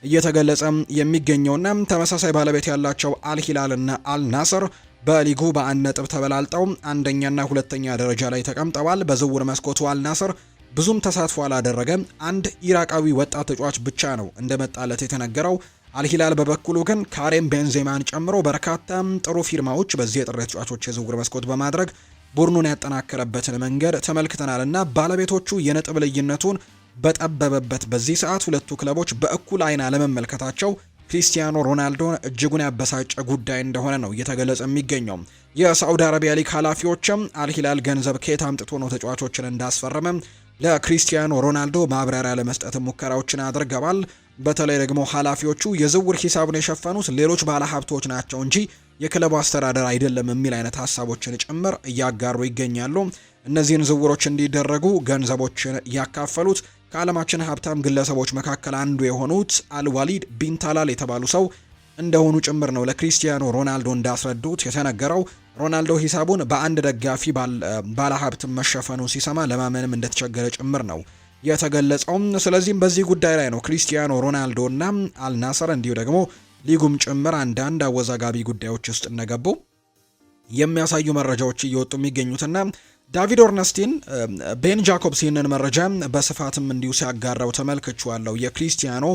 እየተገለጸ የሚገኘውና ተመሳሳይ ባለቤት ያላቸው አልሂላል እና አልናስር በሊጉ በአንድ ነጥብ ተበላልጠው አንደኛና ሁለተኛ ደረጃ ላይ ተቀምጠዋል። በዝውውር መስኮቱ አልናስር ብዙም ተሳትፎ አላደረገም። አንድ ኢራቃዊ ወጣት ተጫዋች ብቻ ነው እንደመጣለት የተነገረው። አልሂላል በበኩሉ ግን ካሪም ቤንዜማን ጨምሮ በርካታ ጥሩ ፊርማዎች በዚህ የጥር ተጫዋቾች የዝውውር መስኮት በማድረግ ቡድኑን ያጠናከረበትን መንገድ ተመልክተናልና ባለቤቶቹ የነጥብ ልዩነቱን በጠበበበት በዚህ ሰዓት ሁለቱ ክለቦች በእኩል አይን አለመመልከታቸው ክሪስቲያኖ ሮናልዶን እጅጉን ያበሳጨ ጉዳይ እንደሆነ ነው እየተገለጸ የሚገኘው። የሳዑዲ አረቢያ ሊግ ኃላፊዎችም አልሂላል ገንዘብ ከየት አምጥቶ ነው ተጫዋቾችን እንዳስፈረመ ለክሪስቲያኖ ሮናልዶ ማብራሪያ ለመስጠት ሙከራዎችን አድርገዋል። በተለይ ደግሞ ኃላፊዎቹ የዝውውር ሂሳቡን የሸፈኑት ሌሎች ባለሀብቶች ናቸው እንጂ የክለቡ አስተዳደር አይደለም የሚል አይነት ሀሳቦችን ጭምር እያጋሩ ይገኛሉ። እነዚህን ዝውውሮች እንዲደረጉ ገንዘቦችን ያካፈሉት ከዓለማችን ሀብታም ግለሰቦች መካከል አንዱ የሆኑት አልዋሊድ ቢንታላል የተባሉ ሰው እንደሆኑ ጭምር ነው ለክሪስቲያኖ ሮናልዶ እንዳስረዱት የተነገረው። ሮናልዶ ሂሳቡን በአንድ ደጋፊ ባለሀብት መሸፈኑ ሲሰማ ለማመንም እንደተቸገረ ጭምር ነው የተገለጸው። ስለዚህም በዚህ ጉዳይ ላይ ነው ክሪስቲያኖ ሮናልዶ እና አልናስር እንዲሁ ደግሞ ሊጉም ጭምር አንዳንድ አወዛጋቢ ጉዳዮች ውስጥ እንደገቡ የሚያሳዩ መረጃዎች እየወጡ የሚገኙትና ዳቪድ ኦርነስቲን ቤን ጃኮብስ ይህንን መረጃ በስፋትም እንዲሁ ሲያጋራው ተመልክቼዋለሁ። የክሪስቲያኖ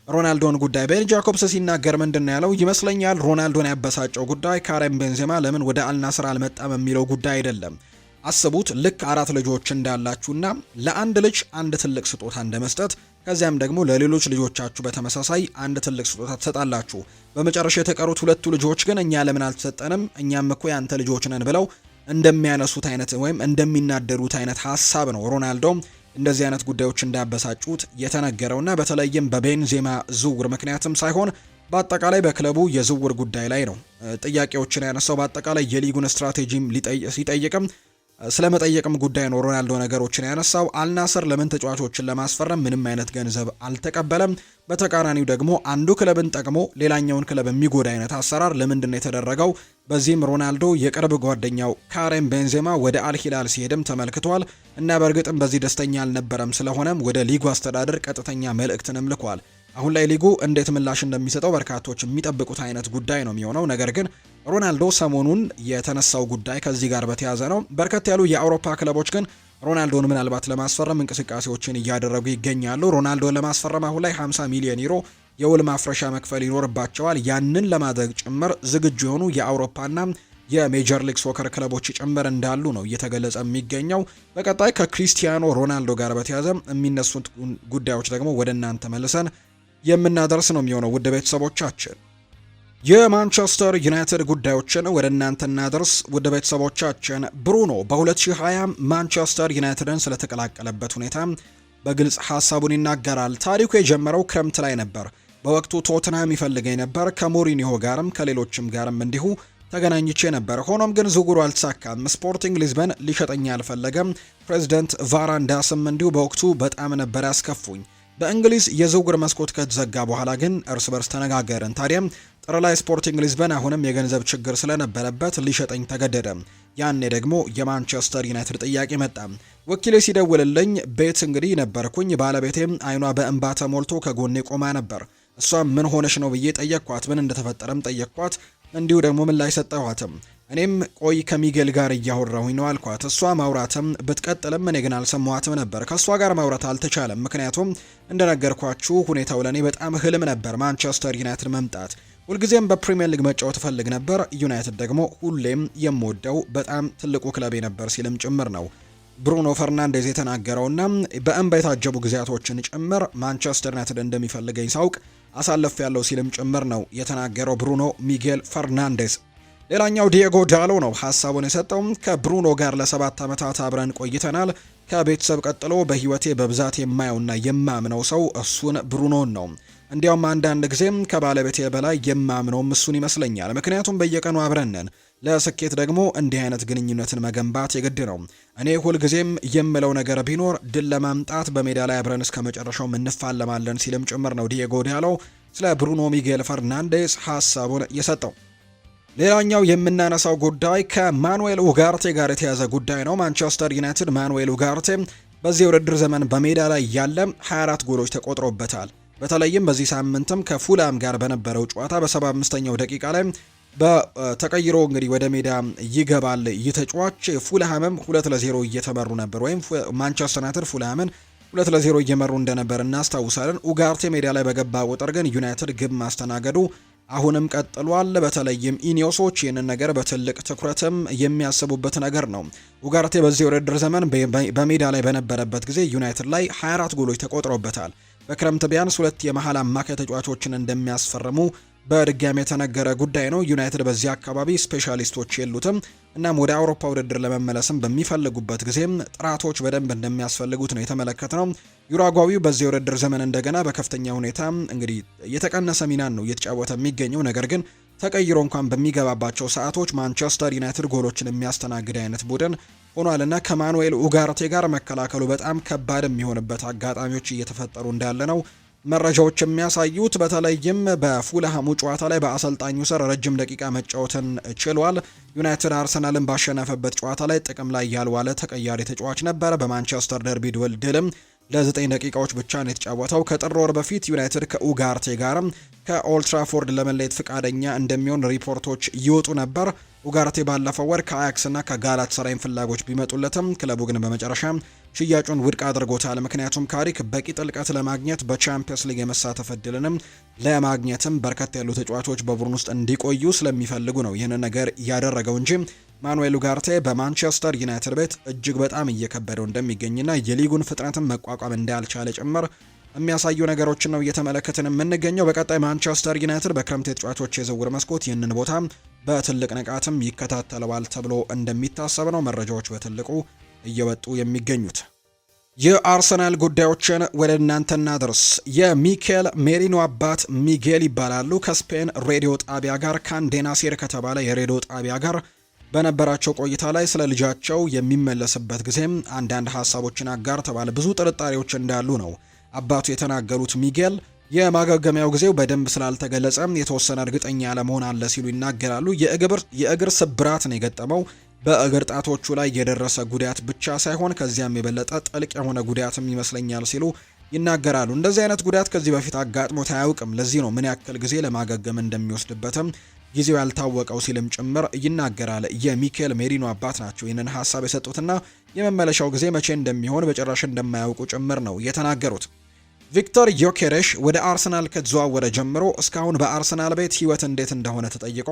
ሮናልዶን ጉዳይ ቤን ጃኮብስ ሲናገር ምንድን ነው ያለው? ይመስለኛል ሮናልዶን ያበሳጨው ጉዳይ ካሪም ቤንዜማ ለምን ወደ አልናስር አልመጣም የሚለው ጉዳይ አይደለም። አስቡት፣ ልክ 4 ልጆች እንዳላችሁና ለአንድ ልጅ አንድ ትልቅ ስጦታ እንደመስጠት ከዚያም ደግሞ ለሌሎች ልጆቻችሁ በተመሳሳይ አንድ ትልቅ ስጦታ ትሰጣላችሁ። በመጨረሻ የተቀሩት 2 ልጆች ግን እኛ ለምን አልተሰጠንም፣ እኛም እኮ ያንተ ልጆች ነን ብለው እንደሚያነሱት አይነት ወይም እንደሚናደሩት አይነት ሀሳብ ነው ሮናልዶ እንደዚህ አይነት ጉዳዮች እንዳያበሳጩት የተነገረውና በተለይም በቤንዜማ ዝውውር ምክንያትም ሳይሆን በአጠቃላይ በክለቡ የዝውውር ጉዳይ ላይ ነው ጥያቄዎችን ያነሳው። በአጠቃላይ የሊጉን ስትራቴጂም ሲጠይቅም ስለመጠየቅም ጉዳይ ነው ሮናልዶ ነገሮችን ያነሳው። አልናስር ለምን ተጫዋቾችን ለማስፈረም ምንም አይነት ገንዘብ አልተቀበለም? በተቃራኒው ደግሞ አንዱ ክለብን ጠቅሞ ሌላኛውን ክለብ የሚጎዳ አይነት አሰራር ለምንድን ነው የተደረገው? በዚህም ሮናልዶ የቅርብ ጓደኛው ካሪም ቤንዜማ ወደ አልሂላል ሲሄድም ተመልክቷል እና በእርግጥም በዚህ ደስተኛ አልነበረም። ስለሆነም ወደ ሊጉ አስተዳደር ቀጥተኛ መልእክትንም ልኳል። አሁን ላይ ሊጉ እንዴት ምላሽ እንደሚሰጠው በርካቶች የሚጠብቁት አይነት ጉዳይ ነው የሚሆነው። ነገር ግን ሮናልዶ ሰሞኑን የተነሳው ጉዳይ ከዚህ ጋር በተያያዘ ነው። በርከት ያሉ የአውሮፓ ክለቦች ግን ሮናልዶን ምናልባት ለማስፈረም እንቅስቃሴዎችን እያደረጉ ይገኛሉ። ሮናልዶን ለማስፈረም አሁን ላይ 50 ሚሊዮን ዩሮ የውል ማፍረሻ መክፈል ይኖርባቸዋል። ያንን ለማድረግ ጭምር ዝግጁ የሆኑ የአውሮፓና የሜጀር ሊግ ሶከር ክለቦች ጭምር እንዳሉ ነው እየተገለጸ የሚገኘው። በቀጣይ ከክሪስቲያኖ ሮናልዶ ጋር በተያያዘ የሚነሱት ጉዳዮች ደግሞ ወደ እናንተ መልሰን የምናደርስ ነው የሚሆነው። ውድ ቤተሰቦቻችን የማንቸስተር ዩናይትድ ጉዳዮችን ወደ እናንተ እናደርስ። ውድ ቤተሰቦቻችን ብሩኖ በ2020 ማንቸስተር ዩናይትድን ስለተቀላቀለበት ሁኔታ በግልጽ ሀሳቡን ይናገራል። ታሪኩ የጀመረው ክረምት ላይ ነበር። በወቅቱ ቶትንሃም ይፈልገኝ ነበር። ከሞሪኒሆ ጋርም ከሌሎችም ጋርም እንዲሁ ተገናኝቼ ነበር። ሆኖም ግን ዝውውሩ አልተሳካም። ስፖርቲንግ ሊዝበን ሊሸጠኝ አልፈለገም። ፕሬዚደንት ቫራንዳስም እንዲሁ በወቅቱ በጣም ነበር ያስከፉኝ። በእንግሊዝ የዝውውር መስኮት ከተዘጋ በኋላ ግን እርስ በርስ ተነጋገርን። ታዲያም ጥር ላይ ስፖርቲንግ ሊዝበን አሁንም የገንዘብ ችግር ስለነበረበት ሊሸጠኝ ተገደደ። ያኔ ደግሞ የማንቸስተር ዩናይትድ ጥያቄ መጣ። ወኪሌ ሲደውልልኝ ቤት እንግዲህ ነበርኩኝ። ባለቤቴም አይኗ በእንባ ተሞልቶ ከጎኔ ቆማ ነበር። እሷም ምን ሆነሽ ነው ብዬ ጠየቅኳት። ምን እንደተፈጠረም ጠየቅኳት። እንዲሁ ደግሞ ምን ላይ ሰጠኋትም። እኔም ቆይ ከሚጌል ጋር እያወራሁኝ ነው አልኳት። እሷ ማውራትም ብትቀጥልም እኔ ግን አልሰማኋትም ነበር። ከእሷ ጋር ማውራት አልተቻለም። ምክንያቱም እንደነገርኳችሁ ሁኔታው ለእኔ በጣም ህልም ነበር፣ ማንቸስተር ዩናይትድ መምጣት። ሁልጊዜም በፕሪሚየር ሊግ መጫወት እፈልግ ነበር። ዩናይትድ ደግሞ ሁሌም የምወደው በጣም ትልቁ ክለቤ ነበር ሲልም ጭምር ነው ብሩኖ ፈርናንዴዝ የተናገረውና በእንባ የታጀቡ ጊዜያቶችን ጭምር ማንቸስተር ዩናይትድ እንደሚፈልገኝ ሳውቅ አሳልፍ ያለው ሲልም ጭምር ነው የተናገረው ብሩኖ ሚጌል ፈርናንዴዝ። ሌላኛው ዲየጎ ዳሎ ነው ሀሳቡን የሰጠው። ከብሩኖ ጋር ለ7 ዓመታት አብረን ቆይተናል። ከቤተሰብ ቀጥሎ በህይወቴ በብዛት የማየውና የማምነው ሰው እሱን ብሩኖን ነው። እንዲያውም አንዳንድ ጊዜም ከባለቤቴ በላይ የማምነውም እሱን ይመስለኛል። ምክንያቱም በየቀኑ አብረን ነን። ለስኬት ደግሞ እንዲህ አይነት ግንኙነትን መገንባት የግድ ነው። እኔ ሁልጊዜም የምለው ነገር ቢኖር ድል ለማምጣት በሜዳ ላይ አብረን እስከ መጨረሻው እንፋለማለን ሲልም ጭምር ነው ዲየጎ ዳሎ ስለ ብሩኖ ሚጌል ፈርናንዴዝ ሀሳቡን የሰጠው። ሌላኛው የምናነሳው ጉዳይ ከማኑኤል ኡጋርቴ ጋር የተያዘ ጉዳይ ነው። ማንቸስተር ዩናይትድ ማኑኤል ኡጋርቴ በዚህ የውድድር ዘመን በሜዳ ላይ ያለ 24 ጎሎች ተቆጥሮበታል። በተለይም በዚህ ሳምንትም ከፉላም ጋር በነበረው ጨዋታ በ75ኛው ደቂቃ ላይ በተቀይሮ እንግዲህ ወደ ሜዳ ይገባል። ይተጫዋች ፉልሃምም 2-0 እየተመሩ ነበር፣ ወይም ማንቸስተር ዩናይትድ ፉልሃምን 2-0 እየመሩ እንደነበር እናስታውሳለን። ኡጋርቴ ሜዳ ላይ በገባ ቁጥር ግን ዩናይትድ ግብ ማስተናገዱ አሁንም ቀጥሏል። በተለይም ኢኒዮሶች ይህንን ነገር በትልቅ ትኩረትም የሚያስቡበት ነገር ነው። ኡጋርቴ በዚህ ውድድር ዘመን በሜዳ ላይ በነበረበት ጊዜ ዩናይትድ ላይ 24 ጎሎች ተቆጥሮበታል። በክረምት ቢያንስ 2 የመሃል አማካይ ተጫዋቾችን እንደሚያስፈርሙ በድጋሚ የተነገረ ጉዳይ ነው። ዩናይትድ በዚህ አካባቢ ስፔሻሊስቶች የሉትም። እናም ወደ አውሮፓ ውድድር ለመመለስም በሚፈልጉበት ጊዜም ጥራቶች በደንብ እንደሚያስፈልጉት ነው የተመለከትነው። ዩራጓዊው በዚህ ውድድር ዘመን እንደገና በከፍተኛ ሁኔታ እንግዲህ የተቀነሰ ሚናን ነው እየተጫወተ የሚገኘው። ነገር ግን ተቀይሮ እንኳን በሚገባባቸው ሰዓቶች ማንቸስተር ዩናይትድ ጎሎችን የሚያስተናግድ አይነት ቡድን ሆኗልና ከማኑኤል ኡጋርቴ ጋር መከላከሉ በጣም ከባድ የሚሆንበት አጋጣሚዎች እየተፈጠሩ እንዳለ ነው መረጃዎች የሚያሳዩት። በተለይም በፉልሃሙ ጨዋታ ላይ በአሰልጣኙ ስር ረጅም ደቂቃ መጫወትን ችሏል። ዩናይትድ አርሰናልን ባሸነፈበት ጨዋታ ላይ ጥቅም ላይ ያልዋለ ተቀያሪ ተጫዋች ነበረ። በማንቸስተር ደርቢ ድልም ለ9 ደቂቃዎች ብቻ ነው የተጫወተው። ከጥር ወር በፊት ዩናይትድ ከኡጋርቴ ጋርም ከኦልትራፎርድ ለመለየት ፍቃደኛ እንደሚሆን ሪፖርቶች ይወጡ ነበር። ኡጋርቴ ባለፈው ወር ከአያክስ እና ከጋላት ሰራይን ፍላጎች ቢመጡለትም ክለቡ ግን በመጨረሻ ሽያጩን ውድቅ አድርጎታል። ምክንያቱም ካሪክ በቂ ጥልቀት ለማግኘት በቻምፒየንስ ሊግ የመሳተፍ እድልንም ለማግኘትም በርከት ያሉ ተጫዋቾች በቡድን ውስጥ እንዲቆዩ ስለሚፈልጉ ነው ይህንን ነገር ያደረገው እንጂ ማኑኤል ኡጋርቴ በማንቸስተር ዩናይትድ ቤት እጅግ በጣም እየከበደው እንደሚገኝና የሊጉን ፍጥነትን መቋቋም እንዳልቻለ ጭምር የሚያሳዩ ነገሮችን ነው እየተመለከትን የምንገኘው። በቀጣይ ማንቸስተር ዩናይትድ በክረምት የተጫዋቾች የዝውውር መስኮት ይህንን ቦታ በትልቅ ንቃትም ይከታተለዋል ተብሎ እንደሚታሰብ ነው መረጃዎች በትልቁ እየወጡ የሚገኙት። የአርሰናል ጉዳዮችን ወደ እናንተ እናድርስ። የሚኬል ሜሪኖ አባት ሚጌል ይባላሉ። ከስፔን ሬዲዮ ጣቢያ ጋር ካንዴና ሴር ከተባለ የሬዲዮ ጣቢያ ጋር በነበራቸው ቆይታ ላይ ስለ ልጃቸው የሚመለስበት ጊዜም አንዳንድ ሀሳቦችን አጋርተዋል። ብዙ ጥርጣሬዎች እንዳሉ ነው አባቱ የተናገሩት። ሚጌል የማገገሚያው ጊዜው በደንብ ስላልተገለጸ የተወሰነ እርግጠኛ ያለመሆን አለ ሲሉ ይናገራሉ። የእግር ስብራት ነው የገጠመው። በእግር ጣቶቹ ላይ የደረሰ ጉዳት ብቻ ሳይሆን ከዚያም የበለጠ ጥልቅ የሆነ ጉዳትም ይመስለኛል ሲሉ ይናገራሉ። እንደዚህ አይነት ጉዳት ከዚህ በፊት አጋጥሞት አያውቅም። ለዚህ ነው ምን ያክል ጊዜ ለማገገም እንደሚወስድበትም ጊዜው ያልታወቀው ሲልም ጭምር ይናገራል። የሚኬል ሜሪኖ አባት ናቸው ይህንን ሀሳብ የሰጡትና የመመለሻው ጊዜ መቼ እንደሚሆን በጭራሽ እንደማያውቁ ጭምር ነው የተናገሩት። ቪክተር ዮኬሬሽ ወደ አርሰናል ከተዘዋወረ ጀምሮ እስካሁን በአርሰናል ቤት ህይወት እንዴት እንደሆነ ተጠይቆ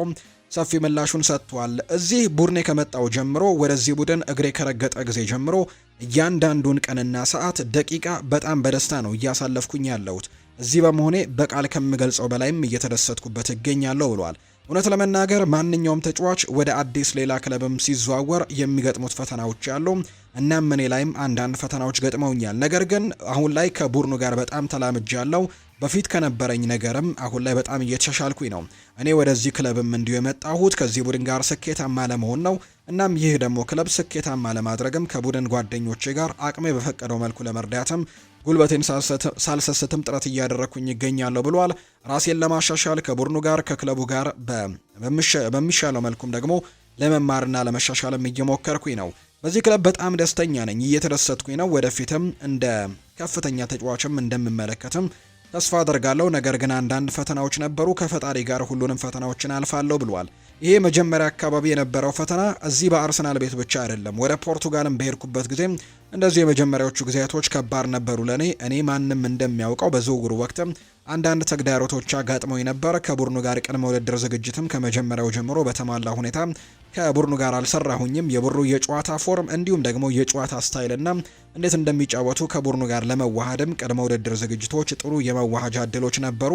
ሰፊ ምላሹን ሰጥቷል። እዚህ ቡድኔ ከመጣው ጀምሮ ወደዚህ ቡድን እግሬ ከረገጠ ጊዜ ጀምሮ እያንዳንዱን ቀንና ሰዓት፣ ደቂቃ በጣም በደስታ ነው እያሳለፍኩኝ ያለሁት። እዚህ በመሆኔ በቃል ከምገልጸው በላይም እየተደሰትኩበት እገኛለሁ ብሏል። እውነት ለመናገር ማንኛውም ተጫዋች ወደ አዲስ ሌላ ክለብም ሲዘዋወር የሚገጥሙት ፈተናዎች አሉ። እናም እኔ ላይም አንዳንድ ፈተናዎች ገጥመውኛል። ነገር ግን አሁን ላይ ከቡድኑ ጋር በጣም ተላምጃለሁ። በፊት ከነበረኝ ነገርም አሁን ላይ በጣም እየተሻሻልኩኝ ነው። እኔ ወደዚህ ክለብም እንዲሁ የመጣሁት ከዚህ ቡድን ጋር ስኬታማ ለመሆን ነው። እናም ይህ ደግሞ ክለብ ስኬታማ ለማድረግም ከቡድን ጓደኞቼ ጋር አቅሜ በፈቀደው መልኩ ለመርዳትም ጉልበቴን ሳልሰስትም ጥረት እያደረኩኝ ይገኛለሁ ብሏል። ራሴን ለማሻሻል ከቡድኑ ጋር ከክለቡ ጋር በሚሻለው መልኩም ደግሞ ለመማርና ለመሻሻልም እየሞከርኩኝ ነው። በዚህ ክለብ በጣም ደስተኛ ነኝ፣ እየተደሰትኩኝ ነው። ወደፊትም እንደ ከፍተኛ ተጫዋችም እንደምመለከትም ተስፋ አደርጋለሁ። ነገር ግን አንዳንድ ፈተናዎች ነበሩ። ከፈጣሪ ጋር ሁሉንም ፈተናዎችን አልፋለሁ ብሏል። ይሄ መጀመሪያ አካባቢ የነበረው ፈተና እዚህ በአርሰናል ቤት ብቻ አይደለም። ወደ ፖርቱጋልም በሄድኩበት ጊዜ እንደዚህ የመጀመሪያዎቹ ጊዜያቶች ከባድ ነበሩ ለኔ። እኔ ማንም እንደሚያውቀው በዝውውሩ ወቅትም አንዳንድ ተግዳሮቶች አጋጥመው ነበር። ከቡድኑ ጋር ቅድመ ውድድር ዝግጅትም ከመጀመሪያው ጀምሮ በተሟላ ሁኔታ ከቡድኑ ጋር አልሰራሁኝም። የቡድኑ የጨዋታ ፎርም እንዲሁም ደግሞ የጨዋታ ስታይልና እንዴት እንደሚጫወቱ ከቡድኑ ጋር ለመዋሃድም ቅድመ ውድድር ዝግጅቶች ጥሩ የመዋሃጃ እድሎች ነበሩ።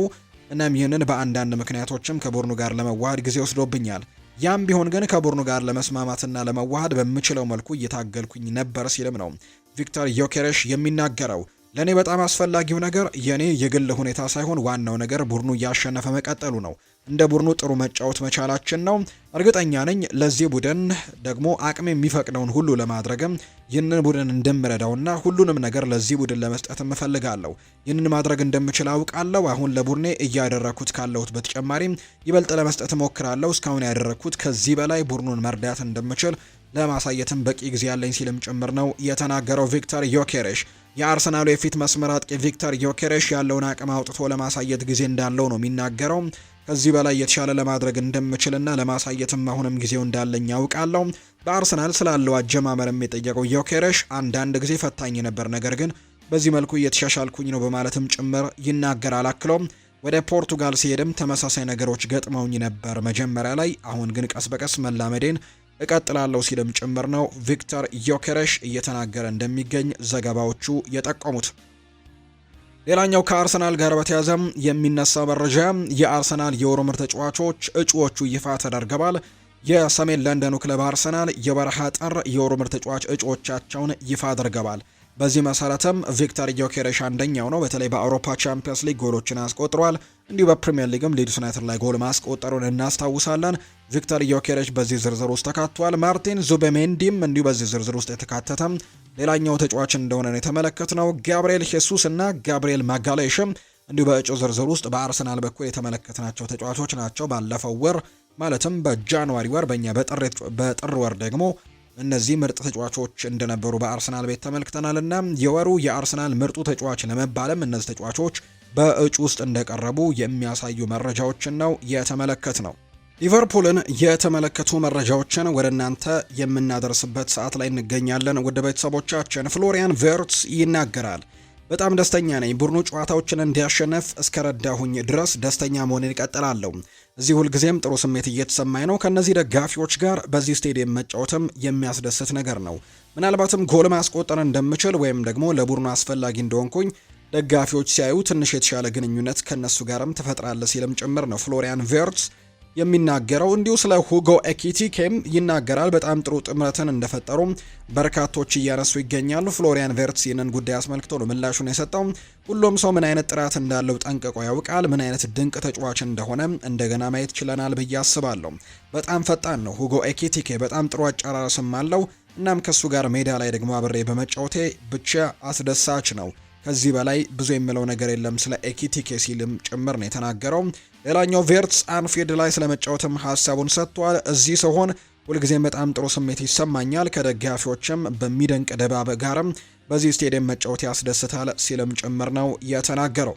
እናም ይህንን በአንዳንድ ምክንያቶችም ከቡድኑ ጋር ለመዋሃድ ጊዜ ወስዶብኛል። ያም ቢሆን ግን ከቡድኑ ጋር ለመስማማትና ለመዋሃድ በምችለው መልኩ እየታገልኩኝ ነበር ሲልም ነው ቪክተር ዮኬሬሽ የሚናገረው። ለእኔ በጣም አስፈላጊው ነገር የኔ የግል ሁኔታ ሳይሆን ዋናው ነገር ቡድኑ እያሸነፈ መቀጠሉ ነው። እንደ ቡድኑ ጥሩ መጫወት መቻላችን ነው። እርግጠኛ ነኝ ለዚህ ቡድን ደግሞ አቅም የሚፈቅደውን ሁሉ ለማድረግም ይህንን ቡድን እንደምረዳውና ሁሉንም ነገር ለዚህ ቡድን ለመስጠት እፈልጋለሁ። ይህንን ማድረግ እንደምችል አውቃለሁ። አሁን ለቡድኔ እያደረኩት ካለሁት በተጨማሪም ይበልጥ ለመስጠት እሞክራለሁ። እስካሁን ያደረኩት ከዚህ በላይ ቡድኑን መርዳት እንደምችል ለማሳየትም በቂ ጊዜ ያለኝ ሲልም ጭምር ነው የተናገረው ቪክተር ዮኬሬሽ። የአርሰናሉ የፊት መስመር አጥቂ ቪክተር ዮኬሬሽ ያለውን አቅም አውጥቶ ለማሳየት ጊዜ እንዳለው ነው የሚናገረው። ከዚህ በላይ የተሻለ ለማድረግ እንደምችልና ለማሳየትም አሁንም ጊዜው እንዳለኝ ያውቃለሁ። በአርሰናል ስላለው አጀማመርም የጠየቀው ዮኬሬሽ አንዳንድ ጊዜ ፈታኝ ነበር፣ ነገር ግን በዚህ መልኩ እየተሻሻልኩኝ ነው በማለትም ጭምር ይናገራል። አክሎም ወደ ፖርቱጋል ሲሄድም ተመሳሳይ ነገሮች ገጥመውኝ ነበር መጀመሪያ ላይ፣ አሁን ግን ቀስ በቀስ መላመዴን እቀጥላለሁ ሲልም ጭምር ነው ቪክተር ዮኬሬሽ እየተናገረ እንደሚገኝ ዘገባዎቹ የጠቆሙት። ሌላኛው ከአርሰናል ጋር በተያያዘ የሚነሳ መረጃ የአርሰናል የወሩ ምርጥ ተጫዋቾች እጩዎቹ ይፋ ተደርገዋል። የሰሜን ለንደኑ ክለብ አርሰናል የበረሃ ጥር የወሩ ምርጥ ተጫዋች እጩዎቻቸውን ይፋ አድርገዋል። በዚህ መሰረትም ቪክተር ዮኬሬሽ አንደኛው ነው። በተለይ በአውሮፓ ቻምፒየንስ ሊግ ጎሎችን አስቆጥሯል። እንዲሁ በፕሪሚየር ሊግም ሊድስ ዩናይትድ ላይ ጎል ማስቆጠሩን እናስታውሳለን። ቪክተር ዮኬሬሽ በዚህ ዝርዝር ውስጥ ተካቷል። ማርቲን ዙቤሜንዲም እንዲሁ በዚህ ዝርዝር ውስጥ የተካተተም ሌላኛው ተጫዋች እንደሆነ ነው የተመለከትነው። ጋብሪኤል ሄሱስ እና ጋብሪኤል ማጋሌሽም እንዲሁ በእጩ ዝርዝር ውስጥ በአርሰናል በኩል የተመለከትናቸው ተጫዋቾች ናቸው። ባለፈው ወር ማለትም በጃንዋሪ ወር በእኛ በጥር ወር ደግሞ እነዚህ ምርጥ ተጫዋቾች እንደነበሩ በአርሰናል ቤት ተመልክተናልና የወሩ የአርሰናል ምርጡ ተጫዋች ለመባለም እነዚህ ተጫዋቾች በእጩ ውስጥ እንደቀረቡ የሚያሳዩ መረጃዎችን ነው የተመለከት ነው። ሊቨርፑልን የተመለከቱ መረጃዎችን ወደ እናንተ የምናደርስበት ሰዓት ላይ እንገኛለን። ውድ ቤተሰቦቻችን ፍሎሪያን ቨርትስ ይናገራል። በጣም ደስተኛ ነኝ። ቡድኑ ጨዋታዎችን እንዲያሸነፍ እስከረዳሁኝ ድረስ ደስተኛ መሆኔን እቀጥላለሁ። እዚህ ሁልጊዜም ጥሩ ስሜት እየተሰማኝ ነው። ከነዚህ ደጋፊዎች ጋር በዚህ ስቴዲየም መጫወትም የሚያስደስት ነገር ነው። ምናልባትም ጎል ማስቆጠር እንደምችል ወይም ደግሞ ለቡድኑ አስፈላጊ እንደሆንኩኝ ደጋፊዎች ሲያዩ ትንሽ የተሻለ ግንኙነት ከነሱ ጋርም ትፈጥራለህ ሲልም ጭምር ነው ፍሎሪያን ቨርትስ የሚናገረው። እንዲሁ ስለ ሁጎ ኤኪቲኬም ይናገራል። በጣም ጥሩ ጥምረትን እንደፈጠሩ በርካቶች እያነሱ ይገኛሉ። ፍሎሪያን ቨርትስ ይህንን ጉዳይ አስመልክቶ ነው ምላሹን የሰጠው። ሁሉም ሰው ምን አይነት ጥራት እንዳለው ጠንቅቆ ያውቃል። ምን አይነት ድንቅ ተጫዋች እንደሆነ እንደገና ማየት ችለናል ብዬ አስባለሁ። በጣም ፈጣን ነው ሁጎ ኤኪቲኬ፣ በጣም ጥሩ አጨራረስም አለው። እናም ከሱ ጋር ሜዳ ላይ ደግሞ አብሬ በመጫወቴ ብቻ አስደሳች ነው። ከዚህ በላይ ብዙ የሚለው ነገር የለም ስለ ኤኪቲኬ ሲልም ጭምር ነው የተናገረው። ሌላኛው ቨርትስ አንፊልድ ላይ ስለመጫወትም ሀሳቡን ሰጥቷል። እዚህ ሲሆን ሁልጊዜም በጣም ጥሩ ስሜት ይሰማኛል። ከደጋፊዎችም በሚደንቅ ድባብ ጋርም በዚህ ስቴዲየም መጫወት ያስደስታል ሲልም ጭምር ነው የተናገረው።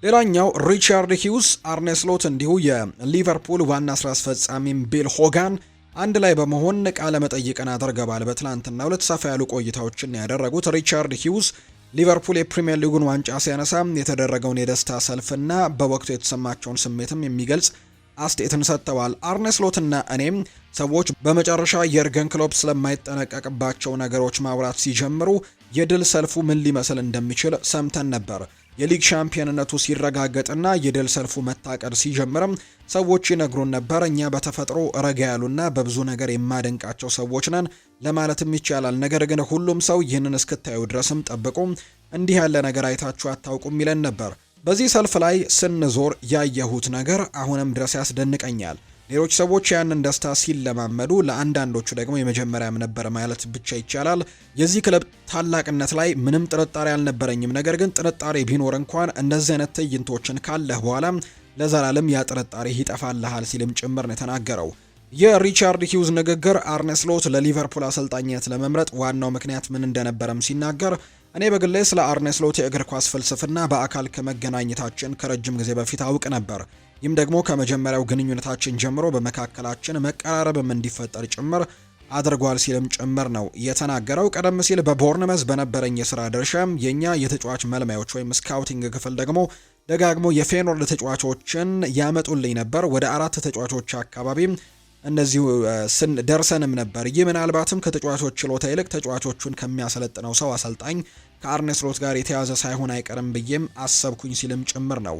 ሌላኛው ሪቻርድ ሂውስ፣ አርኔ ስሎት እንዲሁ የሊቨርፑል ዋና ስራ አስፈጻሚም ቢል ሆጋን አንድ ላይ በመሆን ቃለ መጠይቅን አድርገዋል። በትላንትናው ዕለት ሰፋ ያሉ ቆይታዎችን ያደረጉት ሪቻርድ ሂውስ ሊቨርፑል የፕሪሚየር ሊጉን ዋንጫ ሲያነሳ የተደረገውን የደስታ ሰልፍና በወቅቱ የተሰማቸውን ስሜትም የሚገልጽ አስተያየትን ሰጥተዋል። አርነ ስሎትና እኔም ሰዎች በመጨረሻ የርገን ክሎፕ ስለማይጠነቀቅባቸው ነገሮች ማውራት ሲጀምሩ የድል ሰልፉ ምን ሊመስል እንደሚችል ሰምተን ነበር። የሊግ ሻምፒዮንነቱ ሲረጋገጥና የድል ሰልፉ መታቀድ ሲጀምርም ሰዎች ይነግሩን ነበር። እኛ በተፈጥሮ ረጋ ያሉና በብዙ ነገር የማደንቃቸው ሰዎች ነን ለማለትም ይቻላል። ነገር ግን ሁሉም ሰው ይህንን እስክታዩ ድረስም ጠብቁ፣ እንዲህ ያለ ነገር አይታችሁ አታውቁም ይለን ነበር። በዚህ ሰልፍ ላይ ስንዞር ያየሁት ነገር አሁንም ድረስ ያስደንቀኛል። ሌሎች ሰዎች ያንን ደስታ ሲለማመዱ፣ ለአንዳንዶቹ ደግሞ የመጀመሪያም ነበር ማለት ብቻ ይቻላል። የዚህ ክለብ ታላቅነት ላይ ምንም ጥርጣሬ አልነበረኝም። ነገር ግን ጥርጣሬ ቢኖር እንኳን እነዚህ አይነት ትዕይንቶችን ካለህ በኋላ ለዘላለም ያ ጥርጣሬ ይጠፋልሃል ሲልም ጭምር ነው የተናገረው። የሪቻርድ ሂውዝ ንግግር አርነ ስሎት ለሊቨርፑል አሰልጣኝነት ለመምረጥ ዋናው ምክንያት ምን እንደነበረም ሲናገር እኔ በግሌ ስለ አርነ ስሎት የእግር ኳስ ፍልስፍና በአካል ከመገናኘታችን ከረጅም ጊዜ በፊት አውቅ ነበር። ይህም ደግሞ ከመጀመሪያው ግንኙነታችን ጀምሮ በመካከላችን መቀራረብም እንዲፈጠር ጭምር አድርጓል ሲልም ጭምር ነው የተናገረው። ቀደም ሲል በቦርንመዝ በነበረኝ የስራ ድርሻም የኛ የተጫዋች መልማዮች ወይም ስካውቲንግ ክፍል ደግሞ ደጋግሞ የፌኖርድ ተጫዋቾችን ያመጡልኝ ነበር። ወደ 4 ተጫዋቾች አካባቢ እነዚሁ ደርሰንም ነበር። ይህ ምናልባትም ከተጫዋቾች ችሎታ ይልቅ ተጫዋቾቹን ከሚያሰለጥነው ሰው አሰልጣኝ ከአርነ ስሎት ጋር የተያዘ ሳይሆን አይቀርም ብዬም አሰብኩኝ ሲልም ጭምር ነው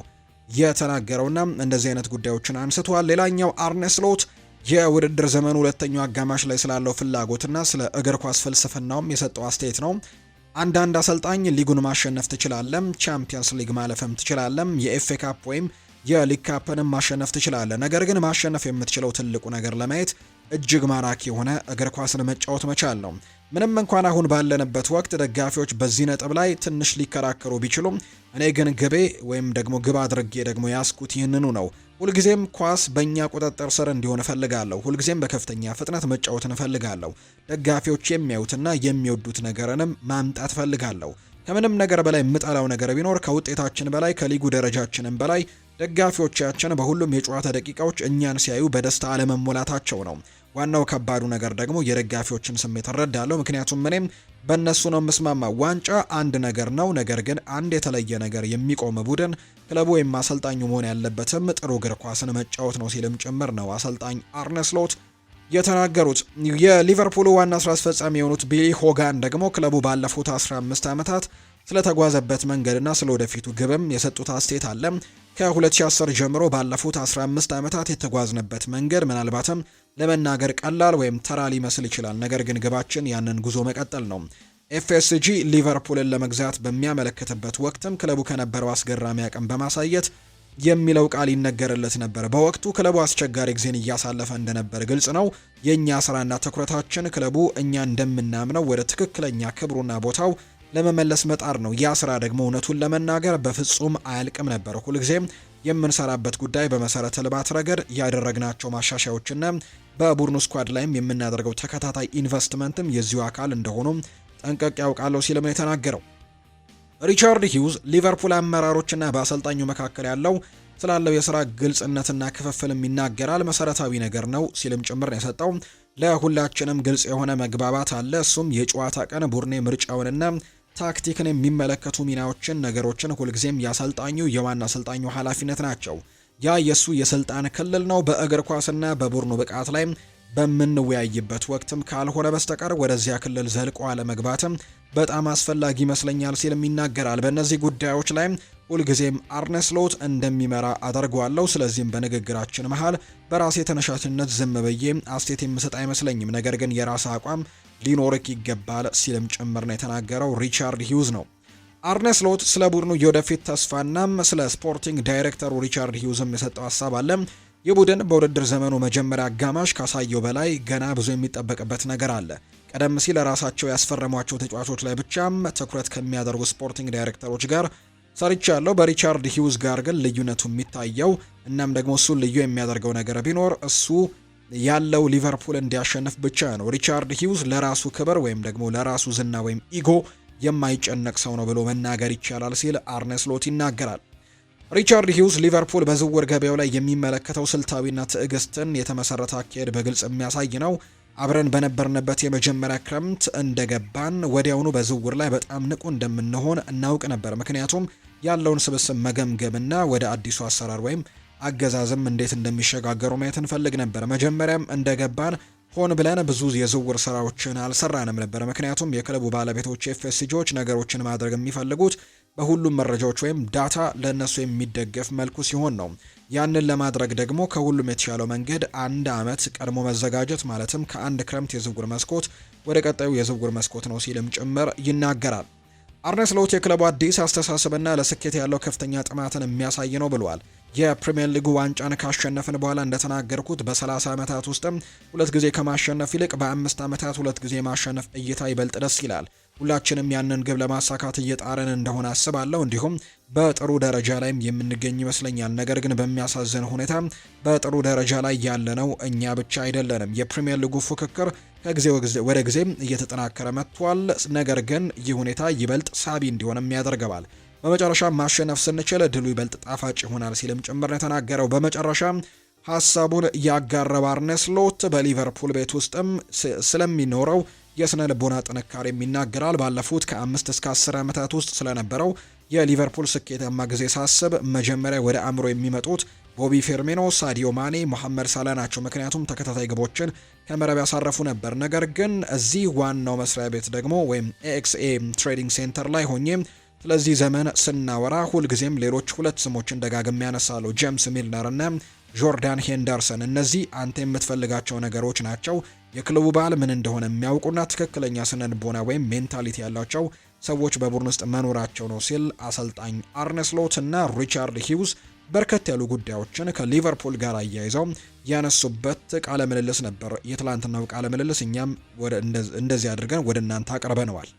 የተናገረውና እንደዚህ አይነት ጉዳዮችን አንስቷል። ሌላኛው አርነ ስሎት የውድድር ዘመኑ ሁለተኛው አጋማሽ ላይ ስላለው ፍላጎትና ስለ እግር ኳስ ፍልስፍናውም የሰጠው አስተያየት ነው። አንዳንድ አሰልጣኝ ሊጉን ማሸነፍ ትችላለም፣ ቻምፒየንስ ሊግ ማለፍም ትችላለም፣ የኤፍኤ ካፕ ወይም የሊግ ካፕንም ማሸነፍ ትችላለህ። ነገር ግን ማሸነፍ የምትችለው ትልቁ ነገር ለማየት እጅግ ማራኪ የሆነ እግር ኳስን መጫወት መቻል ነው። ምንም እንኳን አሁን ባለንበት ወቅት ደጋፊዎች በዚህ ነጥብ ላይ ትንሽ ሊከራከሩ ቢችሉም እኔ ግን ግቤ ወይም ደግሞ ግብ አድርጌ ደግሞ ያስኩት ይህንኑ ነው። ሁልጊዜም ኳስ በእኛ ቁጥጥር ስር እንዲሆን እፈልጋለሁ። ሁልጊዜም በከፍተኛ ፍጥነት መጫወትን እፈልጋለሁ። ደጋፊዎች የሚያዩትና የሚወዱት ነገርንም ማምጣት እፈልጋለሁ። ከምንም ነገር በላይ የምጠላው ነገር ቢኖር ከውጤታችን በላይ ከሊጉ ደረጃችንም በላይ ደጋፊዎቻችን በሁሉም የጨዋታ ደቂቃዎች እኛን ሲያዩ በደስታ አለመሞላታቸው ነው። ዋናው ከባዱ ነገር ደግሞ የደጋፊዎችን ስሜት እረዳለሁ፣ ምክንያቱም እኔም በእነሱ ነው የምስማማ። ዋንጫ አንድ ነገር ነው፣ ነገር ግን አንድ የተለየ ነገር የሚቆም ቡድን ክለቡ ወይም አሰልጣኙ መሆን ያለበትም ጥሩ እግር ኳስን መጫወት ነው ሲልም ጭምር ነው አሰልጣኝ አርነ ስሎት የተናገሩት። የሊቨርፑል ዋና ስራ አስፈጻሚ የሆኑት ቢሊ ሆጋን ደግሞ ክለቡ ባለፉት 15 ዓመታት ስለተጓዘበት መንገድና ስለወደፊቱ ግብም የሰጡት አስተያየት አለ። ከ2010 ጀምሮ ባለፉት 15 ዓመታት የተጓዝንበት መንገድ ምናልባትም ለመናገር ቀላል ወይም ተራ ሊመስል ይችላል፣ ነገር ግን ግባችን ያንን ጉዞ መቀጠል ነው። ኤፍኤስጂ ሊቨርፑልን ለመግዛት በሚያመለክትበት ወቅትም ክለቡ ከነበረው አስገራሚ አቅም በማሳየት የሚለው ቃል ይነገርለት ነበር። በወቅቱ ክለቡ አስቸጋሪ ጊዜን እያሳለፈ እንደነበር ግልጽ ነው። የእኛ ስራና ትኩረታችን ክለቡ እኛ እንደምናምነው ወደ ትክክለኛ ክብሩና ቦታው ለመመለስ መጣር ነው። ያ ስራ ደግሞ እውነቱን ለመናገር በፍጹም አያልቅም ነበር። ሁልጊዜም የምንሰራበት ጉዳይ በመሰረተ ልማት ረገድ ያደረግናቸው ማሻሻያዎችና በቡድኑ ስኳድ ላይም የምናደርገው ተከታታይ ኢንቨስትመንትም የዚሁ አካል እንደሆኑ ጠንቀቅ ያውቃለሁ ሲልም ነው የተናገረው። ሪቻርድ ሂውዝ ሊቨርፑል አመራሮችና በአሰልጣኙ መካከል ያለው ስላለው የስራ ግልጽነትና ክፍፍልም ይናገራል። መሰረታዊ ነገር ነው ሲልም ጭምር ነው የሰጠው። ለሁላችንም ግልጽ የሆነ መግባባት አለ። እሱም የጨዋታ ቀን ቡድኔ ምርጫውንና ታክቲክን የሚመለከቱ ሚናዎችን፣ ነገሮችን ሁልጊዜም ያሰልጣኙ የዋና አሰልጣኙ ኃላፊነት ናቸው። ያ የሱ የስልጣን ክልል ነው። በእግር ኳስና በቡድኑ ብቃት ላይ በምንወያይበት ወቅትም ካልሆነ በስተቀር ወደዚያ ክልል ዘልቆ አለመግባትም በጣም አስፈላጊ ይመስለኛል ሲልም ይናገራል። በእነዚህ ጉዳዮች ላይ ሁልጊዜም አርነ ስሎት እንደሚመራ አደርገዋለሁ። ስለዚህም በንግግራችን መሃል በራሴ ተነሳሽነት ዝም ብዬ አስተያየት የምሰጥ አይመስለኝም፣ ነገር ግን የራስ አቋም ሊኖርክ ይገባል ሲልም ጭምር ነው የተናገረው ሪቻርድ ሂውዝ ነው። አርነ ስሎት ስለ ቡድኑ የወደፊት ተስፋናም ስለ ስፖርቲንግ ዳይሬክተሩ ሪቻርድ ሂውዝም የሰጠው ሀሳብ አለ። የቡድን በውድድር ዘመኑ መጀመሪያ አጋማሽ ካሳየው በላይ ገና ብዙ የሚጠበቅበት ነገር አለ። ቀደም ሲል ራሳቸው ያስፈረሟቸው ተጫዋቾች ላይ ብቻም ትኩረት ከሚያደርጉ ስፖርቲንግ ዳይሬክተሮች ጋር ሰርቻለሁ። በሪቻርድ ሂውዝ ጋር ግን ልዩነቱ የሚታየው እናም ደግሞ እሱን ልዩ የሚያደርገው ነገር ቢኖር እሱ ያለው ሊቨርፑል እንዲያሸንፍ ብቻ ነው። ሪቻርድ ሂውዝ ለራሱ ክብር ወይም ደግሞ ለራሱ ዝና ወይም ኢጎ የማይጨነቅ ሰው ነው ብሎ መናገር ይቻላል ሲል አርነ ስሎት ይናገራል። ሪቻርድ ሂውዝ ሊቨርፑል በዝውውር ገበያው ላይ የሚመለከተው ስልታዊና ትዕግስትን የተመሰረተ አካሄድ በግልጽ የሚያሳይ ነው። አብረን በነበርንበት የመጀመሪያ ክረምት እንደገባን ወዲያውኑ በዝውውር ላይ በጣም ንቁ እንደምንሆን እናውቅ ነበር። ምክንያቱም ያለውን ስብስብ መገምገምና ወደ አዲሱ አሰራር ወይም አገዛዝም እንዴት እንደሚሸጋገሩ ማየት እንፈልግ ነበር። መጀመሪያም እንደገባን ሆን ብለን ብዙ የዝውውር ስራዎችን አልሰራንም ነበር። ምክንያቱም የክለቡ ባለቤቶች ኤፍኤስጂዎች ነገሮችን ማድረግ የሚፈልጉት በሁሉም መረጃዎች ወይም ዳታ ለእነሱ የሚደገፍ መልኩ ሲሆን ነው። ያንን ለማድረግ ደግሞ ከሁሉም የተሻለው መንገድ አንድ አመት ቀድሞ መዘጋጀት ማለትም ከአንድ ክረምት የዝውውር መስኮት ወደ ቀጣዩ የዝውውር መስኮት ነው ሲልም ጭምር ይናገራል። አርነ ስሎት የክለቡ አዲስ አስተሳሰብና ለስኬት ያለው ከፍተኛ ጥማትን የሚያሳይ ነው ብለዋል። የፕሪሚየር ሊጉ ዋንጫን ካሸነፍን በኋላ እንደተናገርኩት በ30 ዓመታት ውስጥም 2 ጊዜ ከማሸነፍ ይልቅ በ5 ዓመታት 2 ጊዜ ማሸነፍ እይታ ይበልጥ ደስ ይላል። ሁላችንም ያንን ግብ ለማሳካት እየጣረን እንደሆነ አስባለሁ። እንዲሁም በጥሩ ደረጃ ላይም የምንገኝ ይመስለኛል። ነገር ግን በሚያሳዝን ሁኔታ በጥሩ ደረጃ ላይ ያለነው እኛ ብቻ አይደለንም። የፕሪሚየር ሊጉ ፉክክር ከጊዜ ወደ ጊዜ እየተጠናከረ መጥቷል። ነገር ግን ይህ ሁኔታ ይበልጥ ሳቢ እንዲሆንም ያደርገዋል። በመጨረሻ ማሸነፍ ስንችል ድሉ ይበልጥ ጣፋጭ ይሆናል ሲልም ጭምር ነው የተናገረው። በመጨረሻ ሀሳቡን ያጋራው አርነ ስሎት በሊቨርፑል ቤት ውስጥም ስለሚኖረው የስነ ልቦና ጥንካሬ ይናገራል። ባለፉት ከ5 እስከ 10 ዓመታት ውስጥ ስለነበረው የሊቨርፑል ስኬታማ ጊዜ ሳስብ መጀመሪያ ወደ አእምሮ የሚመጡት ቦቢ ፌርሚኖ፣ ሳዲዮ ማኔ፣ መሐመድ ሳላ ናቸው። ምክንያቱም ተከታታይ ግቦችን ከመረብ ያሳረፉ ነበር። ነገር ግን እዚህ ዋናው መስሪያ ቤት ደግሞ ወይም ኤኤክስኤ ትሬዲንግ ሴንተር ላይ ሆኜ ስለዚህ ዘመን ስናወራ ሁልጊዜም ሌሎች 2 ስሞችን ደጋግሜ ያነሳሉ፣ ጄምስ ሚልነር እና ጆርዳን ሄንደርሰን። እነዚህ አንተ የምትፈልጋቸው ነገሮች ናቸው። የክለቡ ባህል ምን እንደሆነ የሚያውቁና ትክክለኛ ስነ ልቦና ወይም ሜንታሊቲ ያላቸው ሰዎች በቡድን ውስጥ መኖራቸው ነው ሲል አሰልጣኝ አርነ ስሎት እና ሪቻርድ ሂውዝ በርከት ያሉ ጉዳዮችን ከሊቨርፑል ጋር አያይዘው ያነሱበት ቃለ ምልልስ ነበር። የትላንትናው ቃለ ምልልስ እኛም እንደዚህ አድርገን ወደ እናንተ አቅርበነዋል።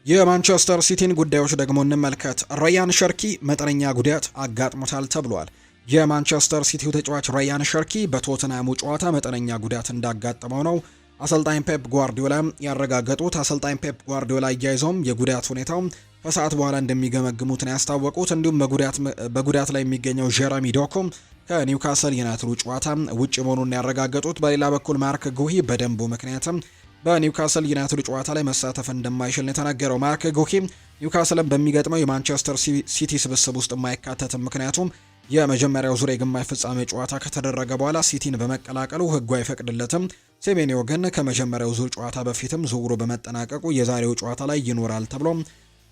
የማንቸስተር ሲቲን ጉዳዮች ደግሞ እንመልከት። ራያን ሸርኪ መጠነኛ ጉዳት አጋጥሞታል ተብሏል። የማንቸስተር ሲቲው ተጫዋች ራያን ሸርኪ በቶተንሃሙ ጨዋታ መጠነኛ ጉዳት እንዳጋጠመው ነው አሰልጣኝ ፔፕ ጓርዲዮላ ያረጋገጡት። አሰልጣኝ ፔፕ ጓርዲዮላ አያይዘውም የጉዳት ሁኔታው ከሰዓት በኋላ እንደሚገመግሙት ነው ያስታወቁት። እንዲሁም በጉዳት ላይ የሚገኘው ጀረሚ ዶኩም ከኒውካስል ዩናይትድ ጨዋታ ውጭ መሆኑን ያረጋገጡት። በሌላ በኩል ማርክ ጉሂ በደንቡ ምክንያትም በኒውካስል ዩናይትድ ጨዋታ ላይ መሳተፍ እንደማይችል ነው የተናገረው። ማርክ ጉሂ ኒውካስልን በሚገጥመው የማንቸስተር ሲቲ ስብስብ ውስጥ የማይካተትም፣ ምክንያቱም የመጀመሪያው ዙር የግማሽ ፍጻሜ ጨዋታ ከተደረገ በኋላ ሲቲን በመቀላቀሉ ሕጉ አይፈቅድለትም። ሴሜኒዮ ግን ከመጀመሪያው ዙር ጨዋታ በፊትም ዝውውሩ በመጠናቀቁ የዛሬው ጨዋታ ላይ ይኖራል ተብሎ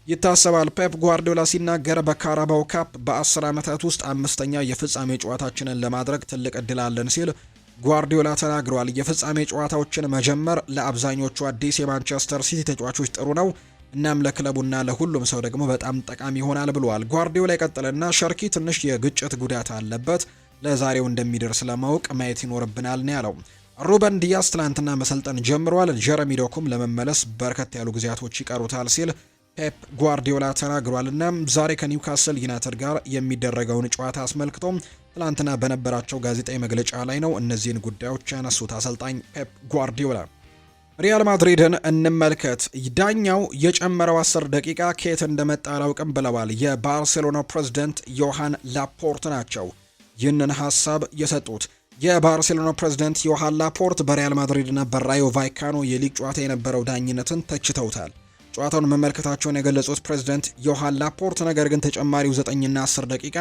ይታሰባል። ፔፕ ጓርዲዮላ ሲናገር በካራባው ካፕ በ10 ዓመታት ውስጥ 5ኛ የፍጻሜ ጨዋታችንን ለማድረግ ትልቅ እድል አለን ሲል ጓርዲዮላ ተናግሯል። የፍጻሜ ጨዋታዎችን መጀመር ለአብዛኞቹ አዲስ የማንቸስተር ሲቲ ተጫዋቾች ጥሩ ነው፣ እናም ለክለቡና ለሁሉም ሰው ደግሞ በጣም ጠቃሚ ይሆናል ብለዋል። ጓርዲዮላ የቀጠለና ሸርኪ ትንሽ የግጭት ጉዳት አለበት፣ ለዛሬው እንደሚደርስ ለማወቅ ማየት ይኖርብናል ነው ያለው። ሩበን ዲያስ ትላንትና መሰልጠን ጀምሯል። ጀረሚ ዶኩም ለመመለስ በርከት ያሉ ጊዜያቶች ይቀሩታል ሲል ፔፕ ጓርዲዮላ ተናግሯል። እና ዛሬ ከኒውካስል ዩናይትድ ጋር የሚደረገውን ጨዋታ አስመልክቶ ትላንትና በነበራቸው ጋዜጣዊ መግለጫ ላይ ነው እነዚህን ጉዳዮች ያነሱት አሰልጣኝ ፔፕ ጓርዲዮላ። ሪያል ማድሪድን እንመልከት። ዳኛው የጨመረው 10 ደቂቃ ከየት እንደመጣ አላውቅም ብለዋል። የባርሴሎና ፕሬዝዳንት ዮሃን ላፖርት ናቸው ይህንን ሀሳብ የሰጡት። የባርሴሎና ፕሬዝዳንት ዮሃን ላፖርት በሪያል ማድሪድና በራዮ ቫይካኖ የሊግ ጨዋታ የነበረው ዳኝነትን ተችተውታል። ጨዋታውን መመልከታቸውን የገለጹት ፕሬዝዳንት ዮሃን ላፖርት ነገር ግን ተጨማሪው 9ና 10 ደቂቃ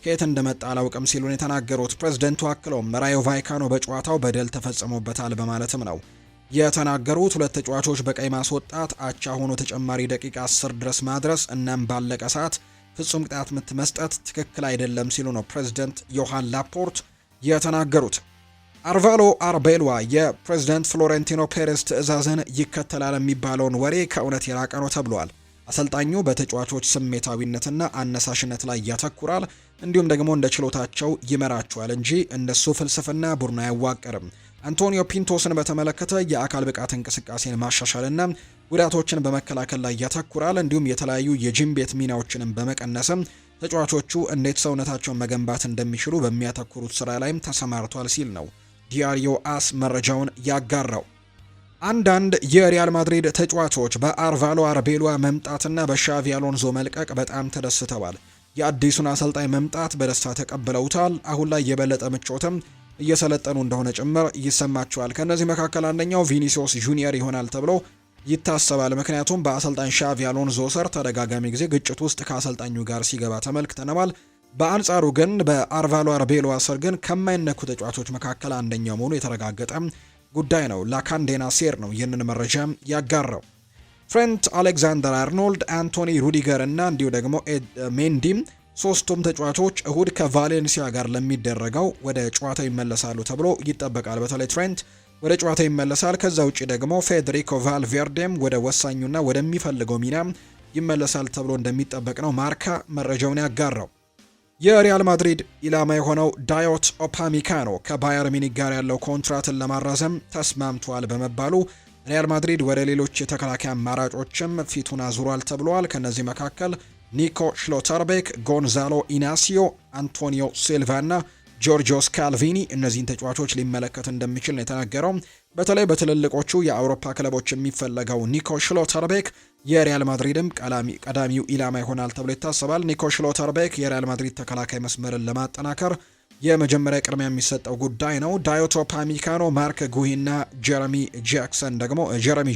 ከየት እንደመጣ አላውቅም ሲሉ ነው የተናገሩት። ፕሬዝዳንቱ አክለውም ራዮ ቫይካኖ በጨዋታው በደል ተፈጽሞበታል በማለትም ነው የተናገሩት። 2 ተጫዋቾች በቀይ ማስወጣት፣ አቻ ሆኖ ተጨማሪ ደቂቃ 10 ድረስ ማድረስ እናም ባለቀ ሰዓት ፍጹም ቅጣት ምት መስጠት ትክክል አይደለም ሲሉ ነው ፕሬዝዳንት ዮሃን ላፖርት የተናገሩት። አርቫሎ አርቤልዋ የፕሬዝዳንት ፍሎሬንቲኖ ፔሬዝ ትዕዛዝን ይከተላል የሚባለውን ወሬ ከእውነት የራቀ ነው ተብሏል። አሰልጣኙ በተጫዋቾች ስሜታዊነትና አነሳሽነት ላይ ያተኩራል፣ እንዲሁም ደግሞ እንደ ችሎታቸው ይመራቸዋል እንጂ እንደሱ ፍልስፍና ቡድን አያዋቅርም። አንቶኒዮ ፒንቶስን በተመለከተ የአካል ብቃት እንቅስቃሴን ማሻሻልና ጉዳቶችን በመከላከል ላይ ያተኩራል፣ እንዲሁም የተለያዩ የጂም ቤት ሚናዎችንም በመቀነስም ተጫዋቾቹ እንዴት ሰውነታቸውን መገንባት እንደሚችሉ በሚያተኩሩት ስራ ላይም ተሰማርቷል ሲል ነው ዲያሪዮ አስ መረጃውን ያጋራው። አንዳንድ የሪያል ማድሪድ ተጫዋቾች በአርቫሎ አርቤሏ መምጣትና በሻቪ አሎንዞ መልቀቅ በጣም ተደስተዋል። የአዲሱን አሰልጣኝ መምጣት በደስታ ተቀብለውታል። አሁን ላይ የበለጠ ምቾትም እየሰለጠኑ እንደሆነ ጭምር ይሰማቸዋል። ከእነዚህ መካከል አንደኛው ቪኒሲዮስ ጁኒየር ይሆናል ተብሎ ይታሰባል። ምክንያቱም በአሰልጣኝ ሻቪ አሎንዞ ስር ተደጋጋሚ ጊዜ ግጭት ውስጥ ከአሰልጣኙ ጋር ሲገባ ተመልክተነዋል። በአንጻሩ ግን በአርቫሎ አርቤሎ ስር ግን ከማይነኩ ተጫዋቾች መካከል አንደኛው መሆኑ የተረጋገጠ ጉዳይ ነው። ላካንዴና ሴር ነው ይህንን መረጃ ያጋራው። ትሬንት አሌክዛንደር አርኖልድ፣ አንቶኒ ሩዲገር እና እንዲሁ ደግሞ ሜንዲም ሶስቱም ተጫዋቾች እሁድ ከቫሌንሲያ ጋር ለሚደረገው ወደ ጨዋታው ይመለሳሉ ተብሎ ይጠበቃል። በተለይ ትሬንት ወደ ጨዋታው ይመለሳል። ከዛ ውጪ ደግሞ ፌዴሪኮ ቫልቬርዴም ወደ ወሳኙና ወደሚፈልገው ሚና ይመለሳል ተብሎ እንደሚጠበቅ ነው ማርካ መረጃውን ያጋራው። የሪያል ማድሪድ ኢላማ የሆነው ዳዮት ኦፓሚካኖ ከባየር ሚኒክ ጋር ያለው ኮንትራትን ለማራዘም ተስማምቷል በመባሉ ሪያል ማድሪድ ወደ ሌሎች የተከላካይ አማራጮችም ፊቱን አዙሯል ተብሏል። ከነዚህ መካከል ኒኮ ሽሎተርቤክ፣ ጎንዛሎ ኢናሲዮ፣ አንቶኒዮ ሲልቫ እና ጆርጂዮ ስካልቪኒ እነዚህን ተጫዋቾች ሊመለከት እንደሚችል ነው የተናገረው። በተለይ በትልልቆቹ የአውሮፓ ክለቦች የሚፈለገው ኒኮ ሽሎተርቤክ የሪያል ማድሪድም ቀዳሚው ኢላማ ይሆናል ተብሎ ይታሰባል። ኒኮ ሽሎተርቤክ የሪያል ማድሪድ ተከላካይ መስመርን ለማጠናከር የመጀመሪያ ቅድሚያ የሚሰጠው ጉዳይ ነው። ዳዮቶ ፓሚካኖ፣ ማርክ ጉሂና ጀረሚ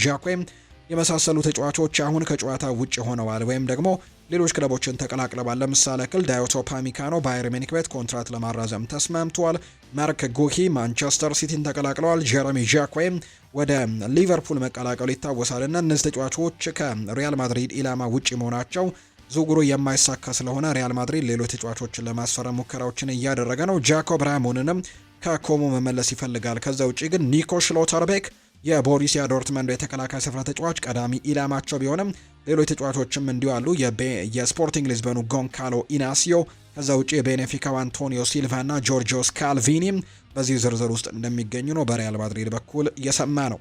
ጃኮም የመሳሰሉ ተጫዋቾች አሁን ከጨዋታ ውጭ ሆነዋል ወይም ደግሞ ሌሎች ክለቦችን ተቀላቅለዋል። ለምሳሌ ክል ዳዮቶ ፓሚካኖ ባየር ሚኒክ ቤት ኮንትራት ለማራዘም ተስማምቷል። ማርክ ጉሂ ማንቸስተር ሲቲን ተቀላቅለዋል። ጀረሚ ጃኮም ወደ ሊቨርፑል መቀላቀሉ ይታወሳል። እና እነዚህ ተጫዋቾች ከሪያል ማድሪድ ኢላማ ውጭ መሆናቸው ዝውውሩ የማይሳካ ስለሆነ ሪያል ማድሪድ ሌሎች ተጫዋቾችን ለማስፈረም ሙከራዎችን እያደረገ ነው። ጃኮብ ራሞንንም ከኮሞ መመለስ ይፈልጋል። ከዛ ውጪ ግን ኒኮ ሽሎተርቤክ የቦሩሲያ ዶርትመንድ የተከላካይ ስፍራ ተጫዋች ቀዳሚ ኢላማቸው ቢሆንም ሌሎች ተጫዋቾችም እንዲሁ አሉ። የስፖርቲንግ ሊዝበኑ ጎንካሎ ኢናሲዮ፣ ከዛ ውጪ የቤኔፊካው አንቶኒዮ ሲልቫ እና ጆርጂዮ ስካልቪኒም በዚህ ዝርዝር ውስጥ እንደሚገኙ ነው በሪያል ማድሪድ በኩል እየሰማ ነው።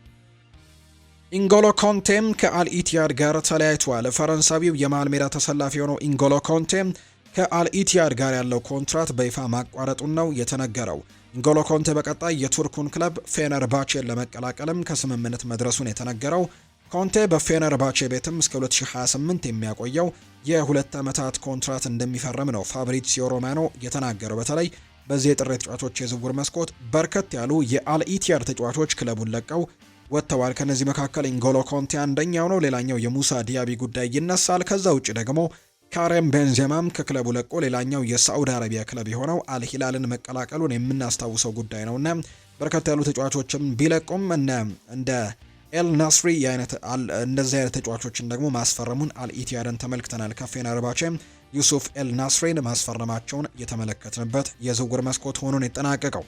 ኢንጎሎ ኮንቴም ከአልኢቲያድ ጋር ተለያይቷል። ፈረንሳዊው የመሃል ሜዳ ተሰላፊ የሆነው ኢንጎሎ ኮንቴም ከአልኢቲያድ ጋር ያለው ኮንትራት በይፋ ማቋረጡን ነው የተነገረው። ኢንጎሎ ኮንቴ በቀጣይ የቱርኩን ክለብ ፌነርባቼን ለመቀላቀልም ከስምምነት መድረሱን የተነገረው። ኮንቴ በፌነርባቼ ቤትም እስከ 2028 የሚያቆየው የ2 ዓመታት ኮንትራት እንደሚፈርም ነው ፋብሪዚዮ ሮማኖ የተናገረው። በተለይ በዚህ የጥር ተጫዋቾች የዝውውር መስኮት በርከት ያሉ የአልኢቲያድ ተጫዋቾች ክለቡን ለቀው ወጥተዋል። ከነዚህ መካከል ኢንጎሎ ኮንቴ አንደኛው ነው። ሌላኛው የሙሳ ዲያቢ ጉዳይ ይነሳል። ከዛ ውጭ ደግሞ ካሬም ቤንዜማም ከክለቡ ለቆ ሌላኛው የሳዑዲ አረቢያ ክለብ የሆነው አልሂላልን መቀላቀሉን የምናስታውሰው ጉዳይ ነውና በርከት ያሉ ተጫዋቾችም ቢለቁም እንደ ኤል ናስሪ እንደዚህ አይነት ተጫዋቾችን ደግሞ ማስፈረሙን አልኢቲያድን ተመልክተናል። ከፌነርባቼ ዩሱፍ ኤል ናስሪን ማስፈረማቸውን የተመለከትንበት የዝውውር መስኮት ሆኖን የጠናቀቀው።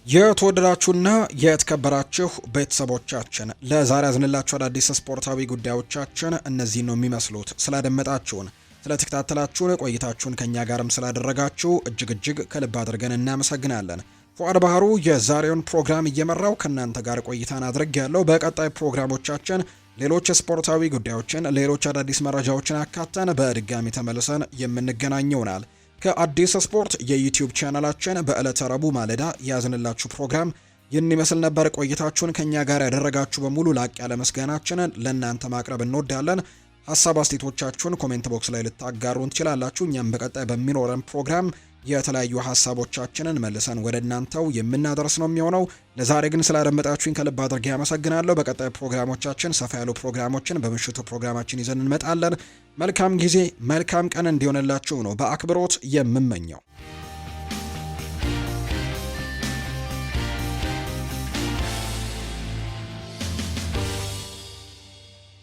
የተወደዳችሁና የተከበራችሁ ቤተሰቦቻችን ለዛሬ ያዝንላችሁ አዳዲስ ስፖርታዊ ጉዳዮቻችን እነዚህ ነው የሚመስሉት። ስላደመጣችሁን፣ ስለተከታተላችሁን፣ ቆይታችሁን ከኛ ጋርም ስላደረጋችሁ እጅግ ከልብ አድርገን እናመሰግናለን። ፉአድ ባህሩ የዛሬውን ፕሮግራም እየመራው ከእናንተ ጋር ቆይታን አድርጌያለሁ። በቀጣይ ፕሮግራሞቻችን ሌሎች ስፖርታዊ ጉዳዮችን፣ ሌሎች አዳዲስ መረጃዎችን አካተን በድጋሚ ተመልሰን የምንገናኝ ይሆናል። ከአዲስ ስፖርት የዩቲዩብ ቻናላችን በዕለተ ረቡዕ ማለዳ ያዝንላችሁ ፕሮግራም ይህን ይመስል ነበር። ቆይታችሁን ከኛ ጋር ያደረጋችሁ በሙሉ ላቅ ያለ ምስጋናችንን ለእናንተ ማቅረብ እንወዳለን። ሀሳብ አስተያየቶቻችሁን ኮሜንት ቦክስ ላይ ልታጋሩን ትችላላችሁ። እኛም በቀጣይ በሚኖረን ፕሮግራም የተለያዩ ሀሳቦቻችንን መልሰን ወደ እናንተው የምናደርስ ነው የሚሆነው። ለዛሬ ግን ስላደመጣችሁኝ ከልብ አድርጌ ያመሰግናለሁ። በቀጣይ ፕሮግራሞቻችን ሰፋ ያሉ ፕሮግራሞችን በምሽቱ ፕሮግራማችን ይዘን እንመጣለን። መልካም ጊዜ፣ መልካም ቀን እንዲሆንላችሁ ነው በአክብሮት የምመኘው።